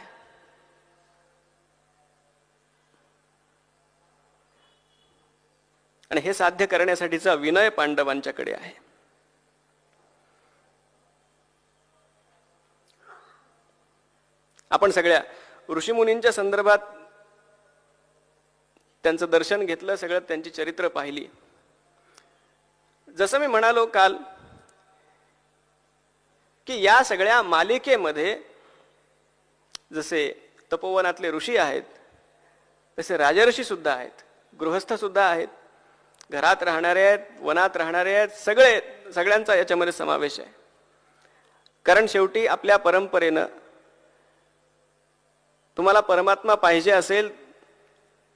आणि हे साध्य करण्यासाठीचा विनय पांडवांच्याकडे आहे. आपण सगळ्या ऋषीमुनींच्या संदर्भात त्यांचं दर्शन घेतलं, सगळं त्यांची चरित्र पाहिली. जसं मी म्हणालो काल की या सगळ्या मालिकेमध्ये जसे तपोवनातले ऋषी आहेत तसे राजर्षी सुद्धा आहेत, गृहस्थ सुद्धा आहेत, घरात राहणारे आहेत, वनात राहणारे आहेत, सगळ्यांचा याच्यामध्ये समावेश आहे. कारण शेवटी आपल्या परंपरेनं तुम्हाला परमात्मा पाहिजे असेल,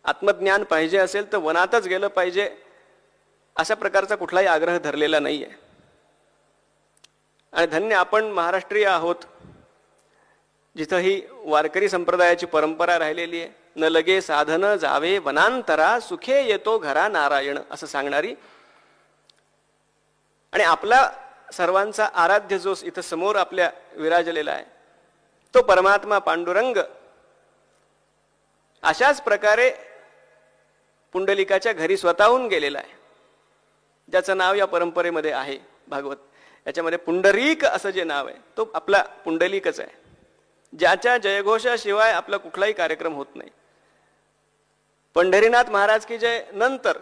आत्मज्ञान पाहिजे असेल तर वनातच गेलं पाहिजे अशा प्रकारचा कुठलाही आग्रह धरलेला नाहीये. आणि धन्य आपण महाराष्ट्रीय आहोत, जिथं ही वारकरी संप्रदायाची परंपरा राहिलेली आहे. न लगे साधन जावे वनांतरा, सुखे येतो घरा नारायण असं सांगणारी. आणि आपला सर्वांचा आराध्य जो इथं समोर आपल्या विराजलेला आहे तो परमात्मा पांडुरंग अशाच प्रकारे पुंडलिकाच्या घरी स्वतःहून गेलेला आहे, ज्याचं नाव या परंपरेमध्ये आहे भागवत. याच्यामध्ये पुंडरीक असं जे नाव आहे तो आपला पुंडलिकच आहे, ज्याच्या जयघोषाशिवाय आपला कुठलाही कार्यक्रम होत नाही. पंढरीनाथ महाराज की जय नंतर,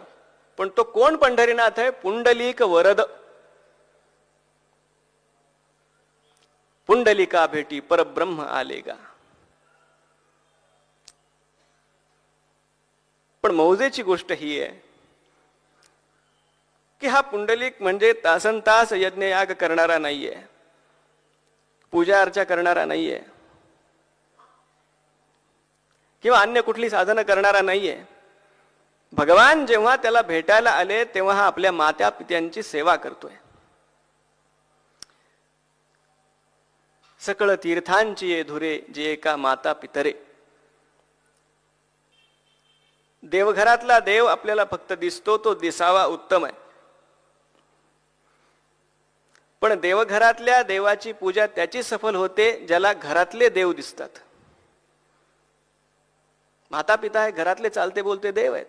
पण तो कोण पंढरीनाथ आहे? पुंडलिक वरद. पुंडलिका भेटी परब्रह्म आलेगा. पण मौजेची गोष्ट ही आहे की हा पुंडलिक म्हणजे तासनतास यज्ञयाग करणारा नाहीये, पूजा अर्चा करणारा नाहीये, किंवा अन्य कुठली साधनं करणारा नाहीये. भगवान जेव्हा त्याला भेटायला आले तेव्हा हा आपल्या माता पित्यांची सेवा करतोय. सकळ तीर्थांची ये धुरे जे एका माता पितरे. देवघरातला देव आपल्याला फक्त दिसतो, तो दिसावा उत्तम आहे. पण देवघरातल्या देवाची पूजा त्याची सफल होते ज्याला घरातले देव दिसतात. माता पिता हे घरातले चालते बोलते देव आहेत.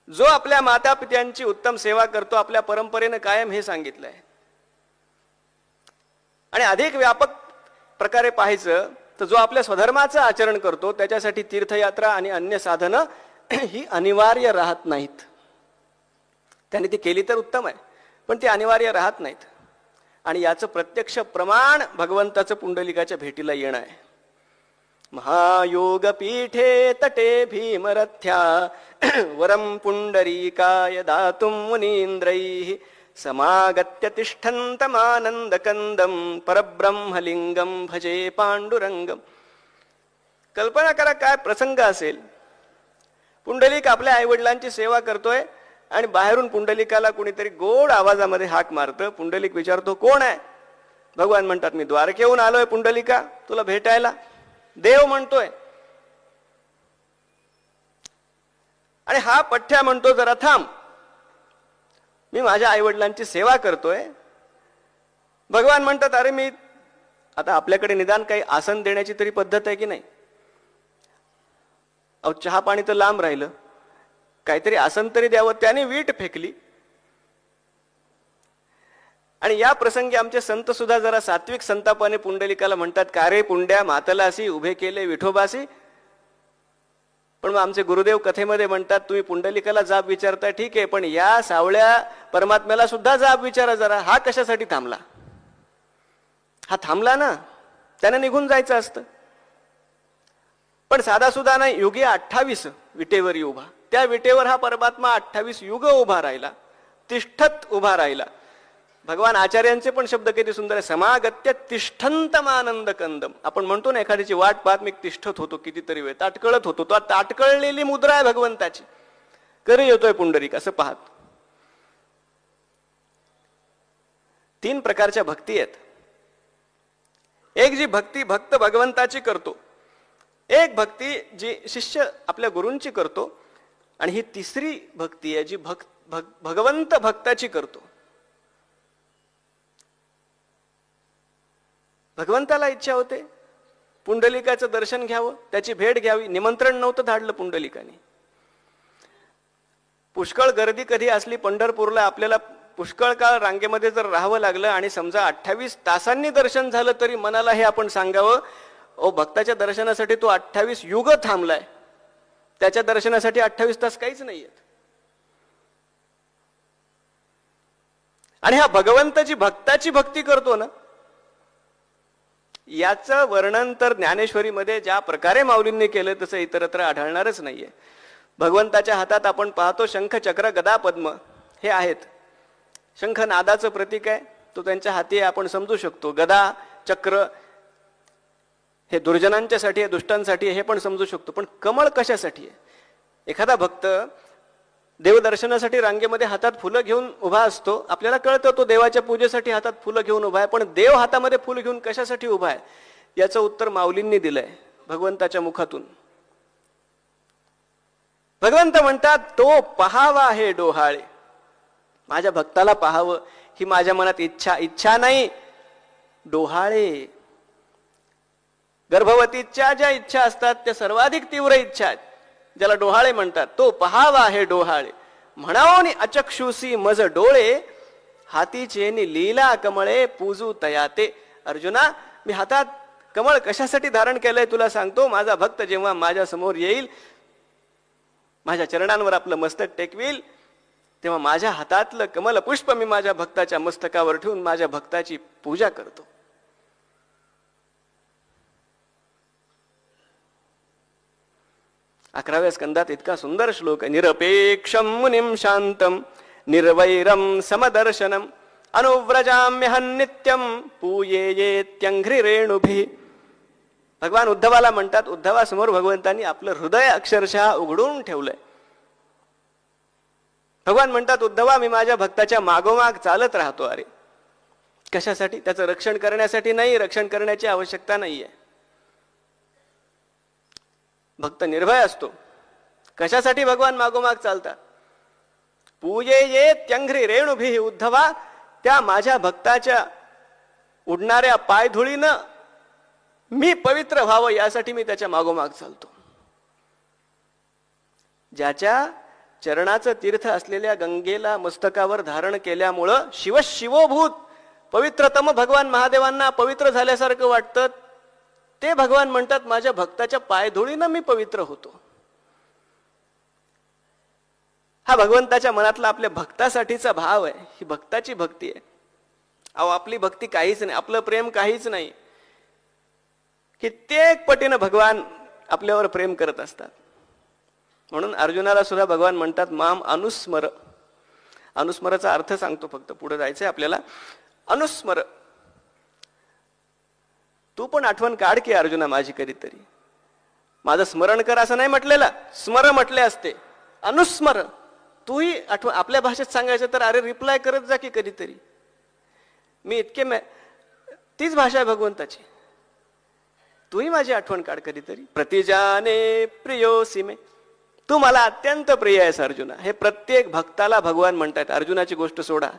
जो आपल्या माता पित्यांची उत्तम सेवा करतो, आपल्या परंपरेनं कायम हे सांगितलंय. आणि अधिक व्यापक प्रकारे पाहायचं तर जो आपल्या स्वधर्माचं आचरण करतो त्याच्यासाठी तीर्थयात्रा आणि अन्य साधनं ही अनिवार्य राहत नाहीत. त्यांनी ती केली तर उत्तम आहे, पण ती अनिवार्य राहत नाहीत. आणि याचं प्रत्यक्ष प्रमाण भगवंताचं पुंडलिकाच्या भेटीला येणं आहे. महायोग पीठे तटे भीमरथ्या वरम पुंडरीकाय दातुम मुनींद्रैः समागत्य तिष्ठन्तमानंदकंदम परब्रह्मलिंगम भजे पांडुरंगम. कल्पना करा काय प्रसंग असेल. पुंडलिक आपल्या आईवडिलांची सेवा करतोय आणि बाहेरून पुंडलिकाला कुणीतरी गोड आवाजामध्ये हाक मारतं. पुंडलिक विचारतो कोण आहे. भगवान म्हणतात मी द्वारकेहून आलोय पुंडलिका तुला भेटायला. देव म्हणतोय आणि हा पठ्ठ्या म्हणतो जरा थांब, मी माझ्या आईवडिलांची सेवा करतोय. भगवान म्हणतात अरे मी आता आपल्याकडे निदान काही आसन देण्याची तरी पद्धत आहे की नाही. अहो चहा पाणी तर लांब राहिलं, काहीतरी आसन तरी द्यावं. त्याने वीट फेकली. आणि या प्रसंगी आमचे संत सुद्धा जरा सात्विक संतापाने पुंडलिकाला म्हणतात का रे पुंड्या मातलासी उभे केले विठोबासी. पण मग आमचे गुरुदेव कथेमध्ये म्हणतात तुम्ही पुंडलिकाला जाब विचारता ठीक आहे, पण या सावळ्या परमात्म्याला सुद्धा जाब विचारा जरा. हा कशासाठी थांबला. हा थांबला ना, त्याने निघून जायचं असतं. पण साधा सुद्धा नाही, युगे 28 विटेवरी उभा. त्या विटेवर हा परमात्मा 28 युग उभा राहिला, तिष्ठत उभा राहिला. भगवान आचार्यांचे पण शब्द किती सुंदर आहे. समागत्य तिष्ठन्तमानंद कंदम. आपण म्हणतो ना एखाद्याची वाट पाहत मी तिष्ठत होतो कितीतरी वेळ, ताटकळत होतो. तो ताटकळलेली मुद्रा आहे भगवंताची. करी येतोय पुंडलिक असं पाहत. 3 प्रकारच्या भक्ती आहेत. एक जी भक्ती भक्त भगवंताची करतो, एक भक्ती जी शिष्य आपल्या गुरूंची करतो, आणि ही तिसरी भक्ती आहे जी भगवंत भक्ताची करतो. भगवंताला इच्छा होते पुंडलिकाचं दर्शन घ्यावं, त्याची भेट घ्यावी. निमंत्रण नव्हतं धाडलं पुंडलिकाने. पुष्कळ गर्दी कधी असली पंढरपूरला, आपल्याला पुष्कळ काळ रांगेमध्ये जर राहावं लागलं आणि समजा 28 तासांनी दर्शन झालं तरी मनाला हे आपण सांगावं ओ भक्ताच्या दर्शनासाठी तो 28 युग थांबलाय, त्याच्या दर्शनासाठी 28 तास काहीच नाहीयेत. आणि हा भगवंत जी भक्ताची भक्ती करतो ना, याचं वर्णन तर ज्ञानेश्वरीमध्ये ज्या प्रकारे माऊलींनी केलं तसं इतरत्र आढळणारच नाहीये. भगवंताच्या हातात आपण पाहतो शंख चक्र गदा पद्म हे आहेत. शंख नादाचं प्रतीक आहे, तो त्यांच्या हाती आपण समजू शकतो. गदा चक्र हे दुर्जनांच्यासाठी आहे, दुष्टांसाठी हे पण समजू शकतो. पण कमळ कशासाठी आहे. एखादा भक्त देवदर्शनासाठी रांगेमध्ये हातात फुलं घेऊन उभा असतो, आपल्याला कळतं तो देवाच्या पूजेसाठी हातात फुलं घेऊन उभा आहे. पण देव हातामध्ये फुलं घेऊन कशासाठी उभा आहे याचं उत्तर माऊलींनी दिलंय भगवंताच्या मुखातून. भगवंत म्हणतात तो पहावा हे डोहाळे. माझ्या भक्ताला पाहावं ही माझ्या मनात इच्छा नाही, डोहाळे. गर्भवतीच्या ज्या इच्छा असतात त्या सर्वाधिक तीव्र इच्छा आहेत, ज्याला डोहाळे म्हणतात. तो पहावा हे डोहाळे म्हणावोनी अचक्षुसी मज डोळे, हातीचे लीला कमळे पूजू तयाते. अर्जुना मी हातात कमळ कशासाठी धारण केलंय तुला सांगतो. माझा भक्त जेव्हा माझ्या समोर येईल, माझ्या चरणांवर आपलं मस्तक टेकविल, तेव्हा माझ्या हातातलं कमल पुष्प मी माझ्या भक्ताच्या मस्तकावर ठेवून माझ्या भक्ताची पूजा करतो. अकराव्या स्कंदात इतका सुंदर श्लोक आहे. निरपेक्षम मुनिम शांतम निर्वैरम समदर्शनम अनुव्रजाम्यहं नित्यम पूयेत्यंघ्रि रेणुभी. भगवान उद्धवाला म्हणतात, उद्धवासमोर भगवंतांनी आपलं हृदय अक्षरशः उघडून ठेवलंय. भगवान म्हणतात, उद्धवा मी माझ्या भक्ताच्या मागोमाग चालत राहतो. अरे कशासाठी? त्याचं रक्षण करण्यासाठी नाही, रक्षण करण्याची आवश्यकता नाहीये. भक्त निर्भय असतो. कशासाठी भगवान मागोमाग चालतात? पूजेत्यंघ्रि रेणुभी. उद्धवा त्या माझ्या भक्ताच्या उडणाऱ्या पायधुळीनं मी पवित्र व्हावं यासाठी मी त्याच्या मागोमाग चालतो. ज्याच्या चरणाचं तीर्थ असलेल्या गंगेला मस्तकावर धारण केल्यामुळं शिवशिवोभूत पवित्रतम भगवान महादेवांना पवित्र झाल्यासारखं वाटतं, ते भगवान म्हणतात माझ्या भक्ताच्या पायधुळीनं मी पवित्र होतो. हा भगवंताच्या मनातला आपल्या भक्तासाठीचा भाव आहे. ही भक्ताची भक्ती आहे. अहो आपली भक्ती काहीच नाही, आपलं प्रेम काहीच नाही. कित्येक पटीनं भगवान आपल्यावर प्रेम करत असतात. म्हणून अर्जुनाला सुद्धा भगवान म्हणतात माम अनुस्मर. अनुस्मराचा अर्थ सांगतो, फक्त पुढे जायचंय आपल्याला. अनुस्मर, तू पण आठवण काढ की अर्जुना माझी कधीतरी. माझं स्मरण कर असं नाही म्हटलेलं, स्मर म्हटले असते. अनुस्मर, तूही आठवण. आपल्या भाषेत सांगायचं तर अरे रिप्लाय करत जा की कधीतरी. मी तीच भाषा आहे भगवंताची. तूही माझी आठवण काढ कधीतरी. प्रतिजाने प्रियोसी मे, तू मला अत्यंत प्रिय आहेस अर्जुना. हे प्रत्येक भक्ताला भगवान म्हणतात. अर्जुनाची गोष्ट सोडा,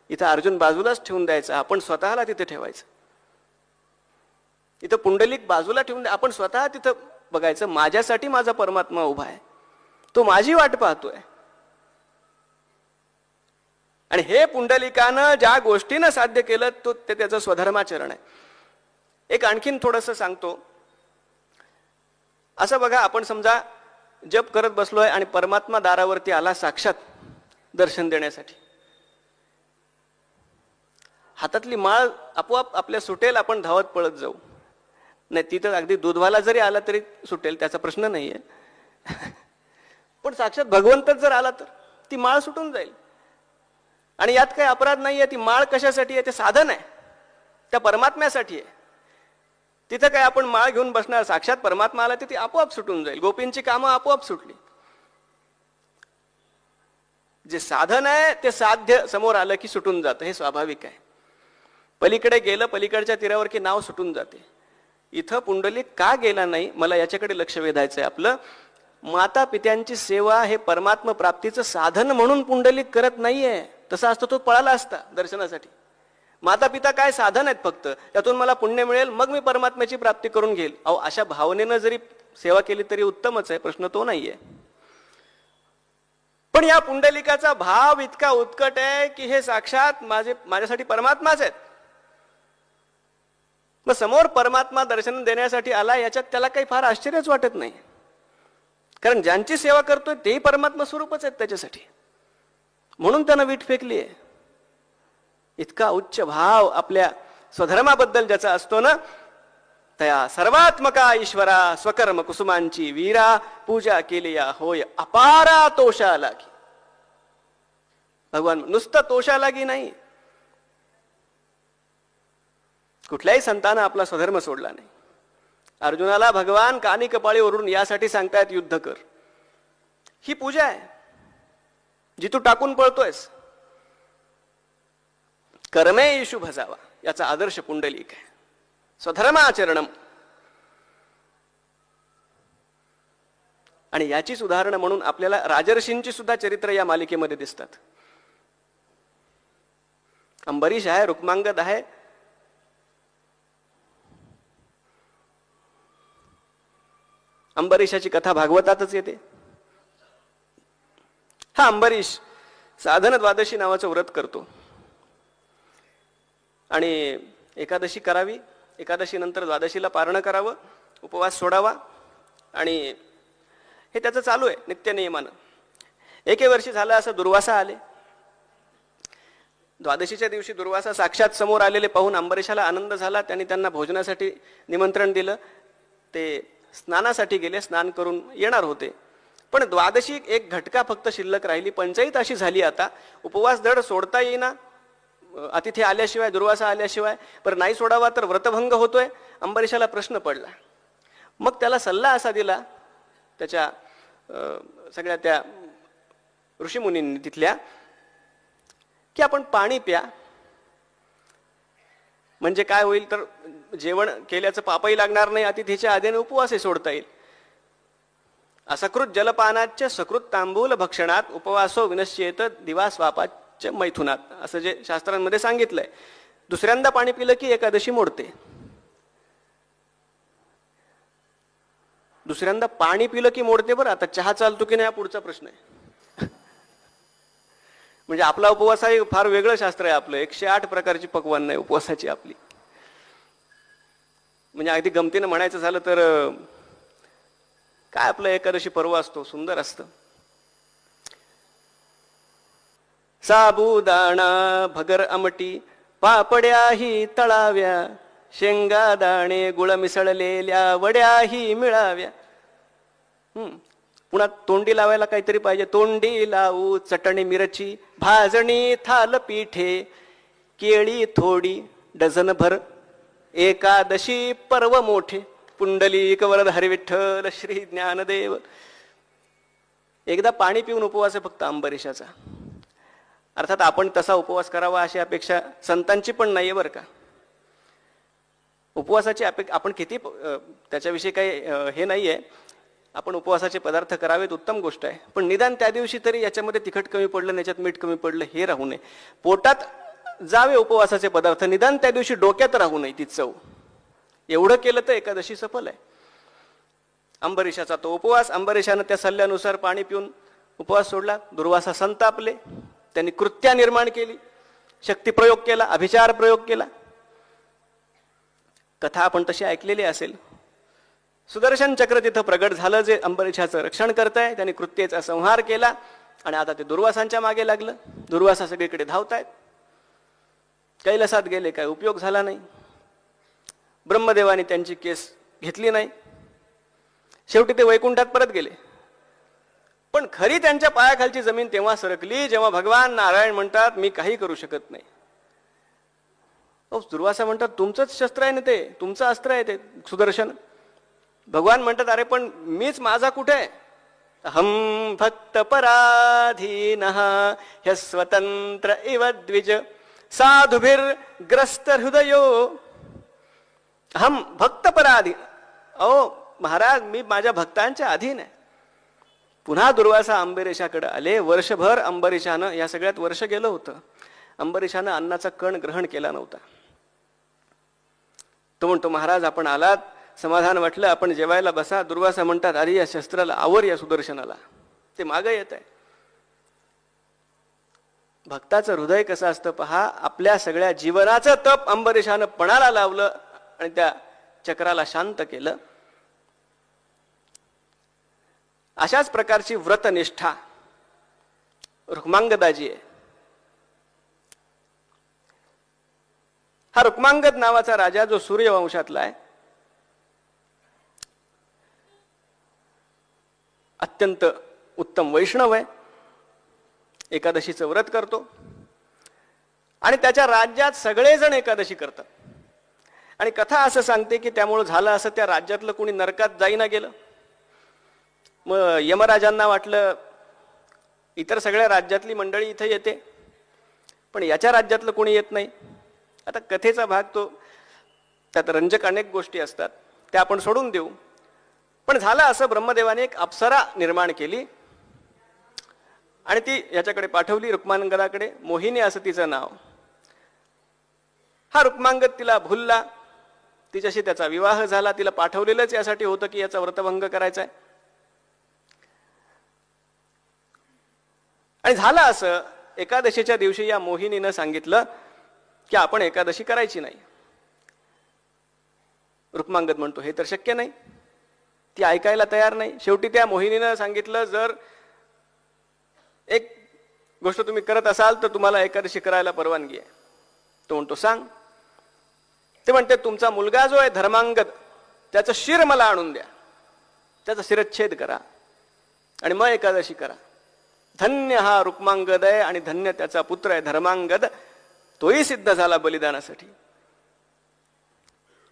इथं अर्जुन बाजूलाच ठेवून द्यायचा, आपण स्वतःला तिथे ठेवायचं. इथं पुंडलिक बाजूला ठेवून आपण स्वतः तिथं बघायचं, माझ्यासाठी माझा परमात्मा उभा आहे, तो माझी वाट पाहतोय. आणि हे पुंडलिकानं ज्या गोष्टीनं साध्य केलं तो ते त्याचं स्वधर्माचरण आहे. एक आणखीन थोडस सांगतो. असं बघा, आपण समजा जप करत बसलोय आणि परमात्मा दारावरती आला साक्षात दर्शन देण्यासाठी. हातातली माळ आपोआप आपल्या सुटेल, आपण धावत पळत जाऊ. नाही, तिथं अगदी दूधवाला जरी आला तरी सुटेल, त्याचा प्रश्न नाहीये. पण साक्षात भगवंतच जर आला तर ती माळ सुटून जाईल. आणि यात काही अपराध नाहीये. ती माळ कशासाठी आहे? ते साधन आहे, त्या परमात्म्यासाठी आहे. तिथं काय आपण माळ घेऊन बसणार, साक्षात परमात्मा आला तर ती आपोआप सुटून जाईल. गोपींची कामं आपोआप सुटली. जे साधन आहे ते साध्य समोर आलं की सुटून जातं, हे स्वाभाविक आहे. पलीकडे गेलं, पलीकडच्या तीरावर की नाव सुटून जाते. इथं पुंडलिक का गेला नाही, मला याच्याकडे लक्ष वेधायचंय आपलं. माता पित्यांची सेवा हे परमात्मा प्राप्तीचं साधन म्हणून पुंडलिक करत नाहीये. तसा असतो तो पळाला असता दर्शनासाठी. माता पिता काय साधन आहेत फक्त, त्यातून मला पुण्य मिळेल मग मी परमात्म्याची प्राप्ती करून घेईल. अहो अशा भावनेनं जरी सेवा केली तरी उत्तमच आहे, प्रश्न तो नाहीये. पण या पुंडलिकाचा भाव इतका उत्कट आहे की हे साक्षात माझ्यासाठी परमात्माच आहेत. मग समोर परमात्मा दर्शन देण्यासाठी आला, याच्यात त्याला काही फार आश्चर्यच वाटत नाही. कारण ज्यांची सेवा करतोय तेही परमात्मा स्वरूपच आहेत त्याच्यासाठी, म्हणून त्यानं वीट फेकली आहे. इतका उच्च भाव आपल्या स्वधर्माबद्दल ज्याचा असतो ना, तया सर्वात्मका ईश्वरा स्वकर्म कुसुमांची वीरा पूजा केली या होय अपारा तोषा लागी. भगवान नुसतं तोषा लागी नाही, कुठल्याही संतानं आपला स्वधर्म सोडला नाही. अर्जुनाला भगवान कानी कपाळी ओरडून यासाठी सांगतायत युद्ध कर. ही पूजा आहे जी तू टाकून पळतोयस. कर्मे येशू भजावा, याचा आदर्श पुंडलिक आहे. स्वधर्माचरणम. आणि याचीच उदाहरणं म्हणून आपल्याला राजर्षींची सुद्धा चरित्र या मालिकेमध्ये दिसतात. अंबरीश आहे, रुक्मांगद आहे, अंबरीशाची कथा भागवतातच येते. हा अंबरीश साधन द्वादशी नावाचं व्रत करतो आणि एकादशी करावी, एकादशी नंतर द्वादशीला पारणं करावं, उपवास सोडावा, आणि हे त्याचं चालू आहे नित्यनियमानं. एके वर्षी झालं असं दुर्वासा आले. द्वादशीच्या दिवशी दुर्वासा साक्षात समोर आलेले पाहून अंबरीशाला आनंद झाला. त्यांनी त्यांना भोजनासाठी निमंत्रण दिलं. ते स्नानासाठी गेले, स्नान करून येणार होते. पण द्वादशी एक घटका फक्त शिल्लक राहिली. पंचायत अशी झाली आता, उपवास धड सोडता येईना अतिथी आल्याशिवाय, दुर्वासा आल्याशिवाय. पण नाही सोडावा तर व्रतभंग होतोय. अंबरीशाला प्रश्न पडला. मग त्याला सल्ला असा दिला त्याच्या सगळ्या त्या ऋषीमुनींनी तिथल्या, की आपण पाणी प्या. म्हणजे काय होईल तर जेवण केल्याचं पापही लागणार नाही, अतिथीच्या आधीने उपवासही सोडता येईल. असकृत जलपानाच्या सकृत तांबूल भक्षणात उपवासो विनश्येत दिवास्वापाच्या मैथुनात, असं जे शास्त्रांमध्ये सांगितलंय. दुसऱ्यांदा पाणी पिलं की एकादशी मोडते. दुसऱ्यांदा पाणी पिलं की मोडते. बरं, आता चहा चालतो की नाही हा पुढचा प्रश्न आहे. म्हणजे आपला उपवास आहे फार वेगळं शास्त्र आहे आपलं. 108 प्रकारची पक्वान नाही उपवासाची आपली. म्हणजे अगदी गमतीनं म्हणायचं झालं तर काय आपलं एकादशी पर्व असतो, सुंदर असतं. साबुदाणा भगर आमटी पापड्याही तळाव्या, शेंगा दाणे गुळ मिसळलेल्या वड्याही मिळाव्या. पुन्हा तोंडी लावायला काहीतरी पाहिजे. तोंडी लावू चटणी मिरची, भाजणी थाल पिठे, केळी थोडी डझनभर, एकादशी पर्व मोठे, पुंडलिक वरद हरी विठ्ठल श्री ज्ञानदेव. एकदा पाणी पिऊन उपवास आहे फक्त अंबरीशाचा. अर्थात आपण तसा उपवास करावा अशी अपेक्षा संतांची पण नाहीये बरं का. उपवासाची आपण किती त्याच्याविषयी काही हे नाहीये. आपण उपवासाचे पदार्थ करावेत, उत्तम गोष्ट आहे. पण निदान त्या दिवशी तरी याच्यामध्ये तिखट कमी पडलं, याच्यात मीठ कमी पडलं हे राहू नये. पोटात जावे उपवासाचे पदार्थ, निदान त्या दिवशी डोक्यात राहू नये ती चव. एवढं केलं तर एकादशी सफल आहे. अंबरीशाचा तो उपवास. अंबरीशानं त्या सल्ल्यानुसार पाणी पिऊन उपवास सोडला. दुर्वासा संतापले. त्यांनी कृत्या निर्माण केली, शक्तिप्रयोग केला, अभिचार प्रयोग केला. कथा आपण तशी ऐकलेली असेल. सुदर्शन चक्र तिथं प्रगट झालं, जे अंबरीशाचं रक्षण करताय. त्यांनी कृत्येचा संहार केला आणि आता ते दुर्वासांच्या मागे लागलं. दुर्वासा सगळीकडे धावतायत. कैलासात गेले, काय उपयोग झाला नाही. ब्रह्मदेवानी त्यांची केस घेतली नाही. शेवटी ते वैकुंठात परत गेले. पण खरी त्यांच्या पायाखालची जमीन तेव्हा सरकली जेव्हा भगवान नारायण म्हणतात मी काही करू शकत नाही. दुर्वासा म्हणतात तुमचंच शस्त्र आहे ना ते, तुमचं अस्त्र आहे ते सुदर्शन. भगवान म्हणतात अरे पण मीच माझा कुठे आहे. हम भक्त पराधीनः ह्य स्वतंत्र इव द्विज साधुभिर ग्रस्त हृदयो. हम भक्त पराधीन. अहो महाराज मी माझ्या भक्तांच्या अधीन आहे. पुन्हा दुर्वासा अंबरीशाकडे आले. वर्षभर अंबरीशानं, या सगळ्यात वर्ष गेलं होतं, अंबरीशानं अन्नाचा कण ग्रहण केला नव्हता. तो म्हणतो महाराज आपण आलात, समाधान वाटलं, आपण जेवायला बसा. दुर्वासा म्हणतात अरे या शस्त्राला आवर, या सुदर्शनाला. ते मागं येत आहे. भक्ताचं हृदय कसं असतं पहा. आपल्या सगळ्या जीवनाचं तप अंबरीशानं पणाला लावलं आणि त्या चक्राला शांत केलं. अशाच प्रकारची व्रतनिष्ठा रुक्मांगदाजी आहे. हा रुक्मांगद नावाचा राजा जो सूर्यवंशातला आहे, अत्यंत उत्तम वैष्णव आहे. एकादशीचं व्रत करतो आणि त्याच्या राज्यात सगळेजण एकादशी करतात. आणि कथा असं सांगते की त्यामुळे झालं असं त्या राज्यातलं कोणी नरकात जाईना गेलं. मग यमराजांना वाटलं इतर सगळ्या राज्यातली मंडळी इथे येते पण याच्या राज्यातलं कोणी येत नाही. आता कथेचा भाग तो, त्यात रंजक अनेक गोष्टी असतात, त्या आपण सोडून देऊ. पण झालं असं, ब्रह्मदेवाने एक अप्सरा निर्माण केली आणि ती याच्याकडे पाठवली रुक्मांगदाकडे. मोहिनी असं तिचं नाव. हा रुक्मांगद तिला भुलला. तिच्याशी त्याचा विवाह झाला. तिला पाठवलेलंच यासाठी होतं की याचा व्रतभंग करायचा आहे. आणि झालं असं, एकादशीच्या दिवशी या मोहिनीनं सांगितलं की आपण एकादशी करायची नाही. रुक्मांगद म्हणतो हे तर शक्य नाही. ती ऐकायला तयार नाही. शेवटी त्या मोहिनीनं सांगितलं जर एक गोष्ट तुम्ही करत असाल तर तुम्हाला एकादशी करायला परवानगी आहे. तो म्हणतो सांग. ते म्हणते तुमचा मुलगा जो आहे धर्मांगद त्याचं शिर मला आणून द्या, त्याचा शिरच्छेद करा आणि मग एकादशी करा. धन्य हा रुक्मांगद आहे आणि धन्य त्याचा पुत्र आहे धर्मांगद, तोही सिद्ध झाला बलिदानासाठी.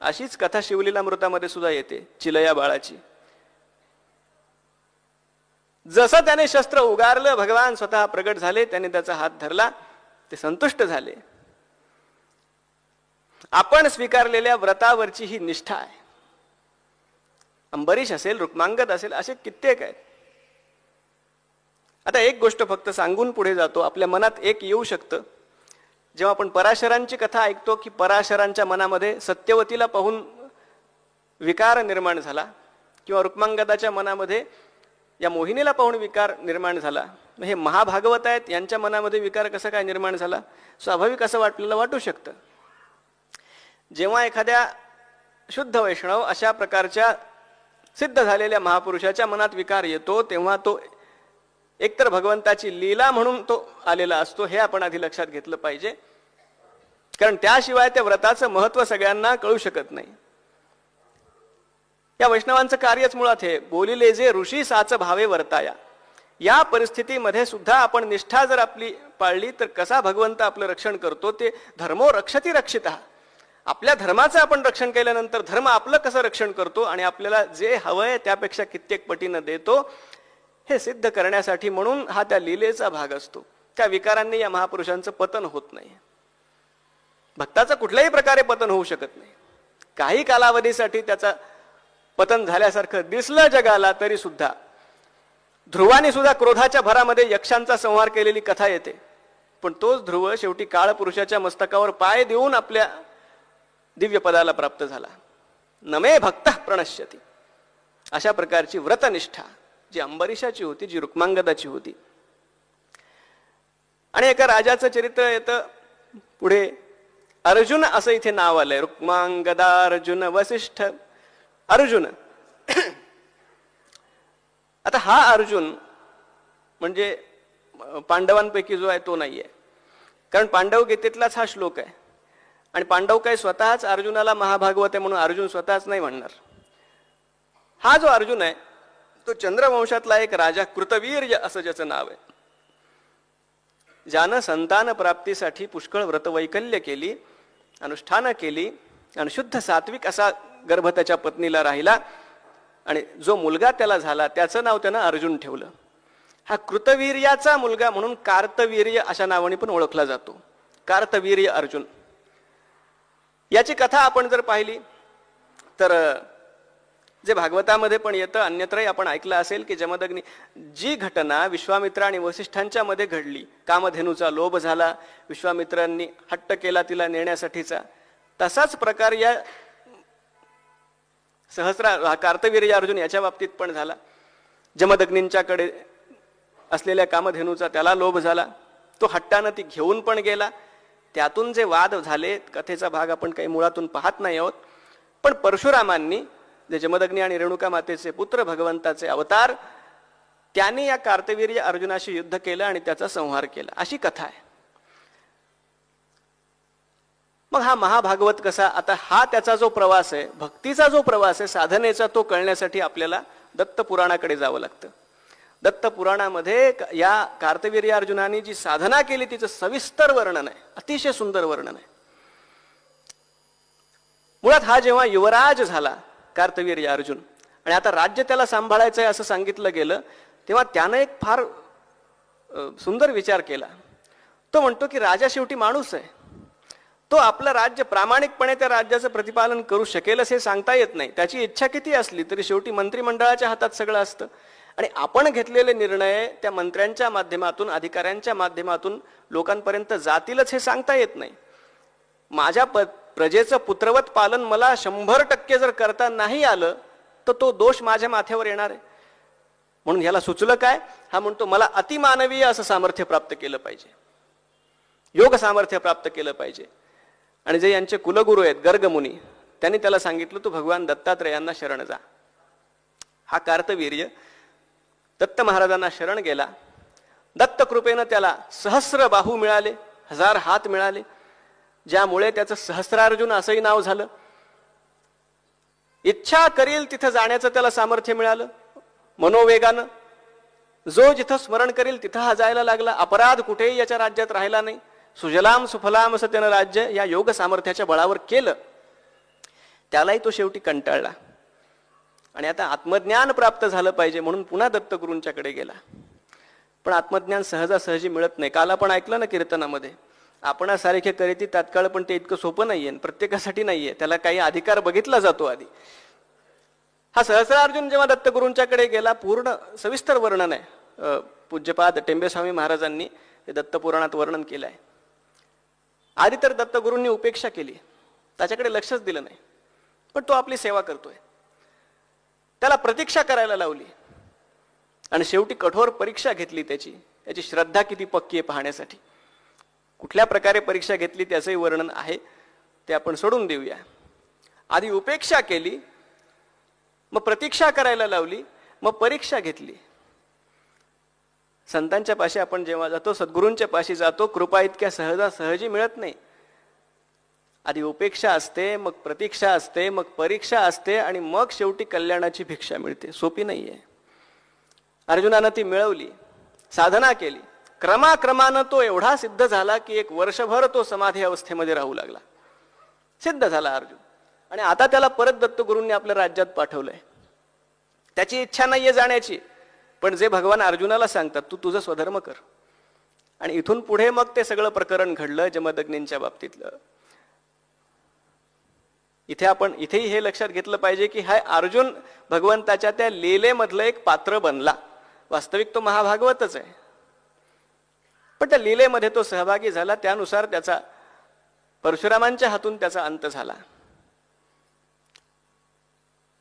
अशीच कथा शिवलीलामृतामध्ये सुद्धा येते चिलया बाळाची. जसं त्याने शस्त्र उगारलं भगवान स्वतः प्रगट झाले, त्याने त्याचा हात धरला, ते संतुष्ट झाले. आपण स्वीकारलेल्या व्रतावरची ही निष्ठा आहे. अंबरीश असेल, रुक्मांगद असेल, असे कित्येक आहेत. आता एक गोष्ट फक्त सांगून पुढे जातो. आपल्या मनात एक येऊ शकतं, जेव्हा आपण पराशरांची कथा ऐकतो की पराशरांच्या मनामध्ये सत्यवतीला पाहून विकार निर्माण झाला, किंवा रुक्मांगदाच्या मनामध्ये या मोहिनीला पाहून विकार निर्माण झाला. हे महाभागवत आहेत, यांच्या मनामध्ये विकार कसा काय निर्माण झाला? स्वाभाविक असं आपल्याला वाटू शकतं. जेव्हा एखाद्या शुद्ध वैष्णव अशा प्रकारच्या सिद्ध झालेल्या महापुरुषाच्या मनात विकार येतो, तेव्हा तो एकतर भगवंताची लीला म्हणून तो आलेला असतो, हे आपण आधी लक्षात घेतलं पाहिजे. कारण त्याशिवाय त्या व्रताचं महत्व सगळ्यांना कळू शकत नाही. या वैष्णवांचं कार्यच मुळात हे बोलिले जे ऋषी साच भावे वर्ताया. या परिस्थितीमध्ये सुद्धा आपण निष्ठा जर आपली पाळली तर कसा भगवंत आपलं रक्षण करतो, ते धर्मो रक्षती रक्षितः. आपल्या धर्माचं आपण रक्षण केल्यानंतर धर्म आपलं कसं रक्षण करतो आणि आपल्याला जे हवंय त्यापेक्षा कित्येक पटीनं देतो, हे सिद्ध करण्यासाठी म्हणून हा त्या लीलेचा भाग असतो. त्या विकारांनी या महापुरुषांचं पतन होत नाही. भक्ताचं कुठल्याही प्रकारे पतन होऊ शकत नाही. काही कालावधीसाठी त्याचा पतन झाल्यासारखं दिसलं जगाला तरी सुद्धा. ध्रुवाने सुद्धा क्रोधाच्या भरामध्ये यक्षांचा संहार केलेली कथा येते, पण तोच ध्रुव शेवटी काळपुरुषाच्या मस्तकावर पाय देऊन आपल्या दिव्य पदाला प्राप्त झाला. नमे भक्त प्रणश्यती. अशा प्रकारची व्रतनिष्ठा जी अंबरीशाची होती, जी रुक्मांगदाची होती. आणि एका राजाचं चरित्र येतं पुढे. अर्जुन असं इथे नाव आलंय. रुक्मांगदा अर्जुन वसिष्ठ. अर्जुन. आता हा अर्जुन म्हणजे पांडवांपैकी जो आहे तो नाहीये, कारण पांडव गीतेतलाच हा श्लोक आहे. आणि पांडव काय स्वतःच अर्जुनाला महाभागवत आहे म्हणून अर्जुन स्वतःच नाही म्हणणार. हा जो अर्जुन आहे तो चंद्रवंशातला एक राजा कृतवीर्य असं ज्याचं नाव आहे, ज्यानं संतान प्राप्तीसाठी पुष्कळ व्रतवैकल्य केली, अनुष्ठानं केली, आणि शुद्ध सात्विक असा गर्भ त्याच्या पत्नीला राहिला, आणि जो मुलगा त्याला झाला त्याचं नाव त्यानं अर्जुन ठेवलं. हा कृतवीर्याचा मुलगा म्हणून कार्तवीर्य अशा नावाने पण ओळखला जातो. कार्तवीर्य अर्जुन. याची कथा आपण जर पाहिली तर जे भागवतामध्ये पण येतं, अन्यत्रही आपण ऐकलं असेल की जमदग्नी जी घटना विश्वामित्र आणि वसिष्ठांच्या मध्ये घडली, कामधेनूचा लोभ झाला, विश्वामित्रांनी हट्ट केला तिला नेण्यासाठीचा, तसाच प्रकार या कार्तवीर्य अर्जुन याच्या बाबतीत पण झाला. जमदग्नींच्याकडे असलेल्या कामधेनूचा त्याला लोभ झाला, तो हट्टानं ती घेऊन पण गेला. त्यातून जे वाद झाले, कथेचा भाग आपण काही मुळातून पाहत नाही आहोत, पण परशुरामांनी जे जमदग्नी आणि रेणुका मातेचे पुत्र, भगवंताचे अवतार, त्यांनी या कार्तवीर्य अर्जुनाशी युद्ध केलं आणि त्याचा संहार केला, अशी कथा आहे. मग हा महाभागवत कसा? आता हा त्याचा जो प्रवास आहे, भक्तीचा जो प्रवास आहे, साधनेचा, तो कळण्यासाठी आपल्याला दत्त पुराणाकडे जावं लागतं. दत्त पुराणामध्ये या कार्तवीर्य अर्जुनाने जी साधना केली तिचं सविस्तर वर्णन आहे, अतिशय सुंदर वर्णन आहे. मुळात हा जेव्हा युवराज झाला कार्तवीर्य अर्जुन, आणि आता राज्य त्याला सांभाळायचं आहे असं सांगितलं गेलं, तेव्हा त्यानं एक फार सुंदर विचार केला. तो म्हणतो की राजा शेवटी माणूस आहे, तो आपलं राज्य प्रामाणिकपणे त्या राज्याचं प्रतिपालन करू शकेलच हे सांगता येत नाही. त्याची इच्छा किती असली तरी शेवटी मंत्रिमंडळाच्या हातात सगळं असतं, आणि आपण घेतलेले निर्णय त्या मंत्र्यांच्या माध्यमातून, अधिकाऱ्यांच्या माध्यमातून लोकांपर्यंत जातीलच हे सांगता येत नाही. माझ्या प्रजेचं पुत्रवत पालन मला 100% जर करता नाही आलं तर तो दोष माझ्या माथ्यावर येणार आहे. म्हणून ह्याला सुचलं काय? हा म्हणतो मला अतिमानवीय असं सामर्थ्य प्राप्त केलं पाहिजे, योग सामर्थ्य प्राप्त केलं पाहिजे. आणि जे यांचे कुलगुरू आहेत गर्गमुनी, त्यांनी त्याला सांगितलं तू भगवान दत्तात्रेयांना शरण जा. हा कार्तवीर्य दत्त महाराजांना शरण गेला. दत्तकृपेनं त्याला सहस्र बाहू मिळाले, 1000 हात मिळाले, ज्यामुळे त्याचं सहस्रार्जुन असंही नाव झालं. इच्छा करील तिथं जाण्याचं त्याला सामर्थ्य मिळालं मनोवेगानं. जो जिथं स्मरण करील तिथं हा जायला लागला. अपराध कुठेही याच्या राज्यात राहिला नाही. सुजलाम सुफलाम असं त्यानं राज्य या योग सामर्थ्याच्या बळावर केलं. त्यालाही तो शेवटी कंटाळला आणि आता आत्मज्ञान प्राप्त झालं पाहिजे म्हणून पुन्हा दत्तगुरूंच्याकडे गेला. पण आत्मज्ञान सहजासहजी मिळत नाही. काल आपण ऐकलं ना कीर्तनामध्ये, आपणासारखे करीती तात्काळ, पण ते इतकं सोपं नाहीये, प्रत्येकासाठी नाहीये. त्याला काही अधिकार बघितला जातो आधी. हा सहस्रार्जुन जेव्हा दत्तगुरूंच्याकडे गेला, पूर्ण सविस्तर वर्णन आहे. पूज्यपाद टेंबेस्वामी महाराजांनी हे दत्तपुराणात वर्णन केलं आहे. आधी तर दत्तगुरूंनी उपेक्षा केली, त्याच्याकडे लक्षच दिलं नाही, पण तो आपली सेवा करतोय. त्याला प्रतीक्षा करायला लावली आणि शेवटी कठोर परीक्षा घेतली त्याची श्रद्धा किती पक्की आहे पाहण्यासाठी. कुठल्या प्रकारे परीक्षा घेतली त्याचंही वर्णन आहे, ते आपण सोडून देऊया. आधी उपेक्षा केली, मग प्रतीक्षा करायला लावली, मग परीक्षा घेतली. संतांच्या पाशी आपण जेव्हा जातो, सद्गुरूंच्या पाशी जातो, कृपा इतक्या सहजासहजी मिळत नाही. आधी उपेक्षा असते, मग प्रतीक्षा असते, मग परीक्षा असते आणि मग शेवटी कल्याणाची भिक्षा मिळते. सोपी नाहीये. अर्जुनानं ती मिळवली, साधना केली. क्रमाक्रमानं तो एवढा सिद्ध झाला की 1 वर्षभर तो समाधी अवस्थेमध्ये राहू लागला. सिद्ध झाला अर्जुन. आणि आता त्याला परत दत्तगुरूंनी आपल्या राज्यात पाठवलंय. त्याची इच्छा नाहीये जाण्याची, पण जे भगवान अर्जुनाला सांगतात, तू तुझं स्वधर्म कर. आणि इथून पुढे मग ते सगळं प्रकरण घडलं जमदग्नींच्या बाबतीतलं. इथेही हे लक्षात घेतलं पाहिजे की हा अर्जुन भगवंताच्या त्या लीलेमधलं एक पात्र बनला. वास्तविक तो महाभागवतच आहे, पण त्या लीलेमध्ये तो सहभागी झाला. त्यानुसार त्याचा परशुरामांच्या हातून त्याचा अंत झाला.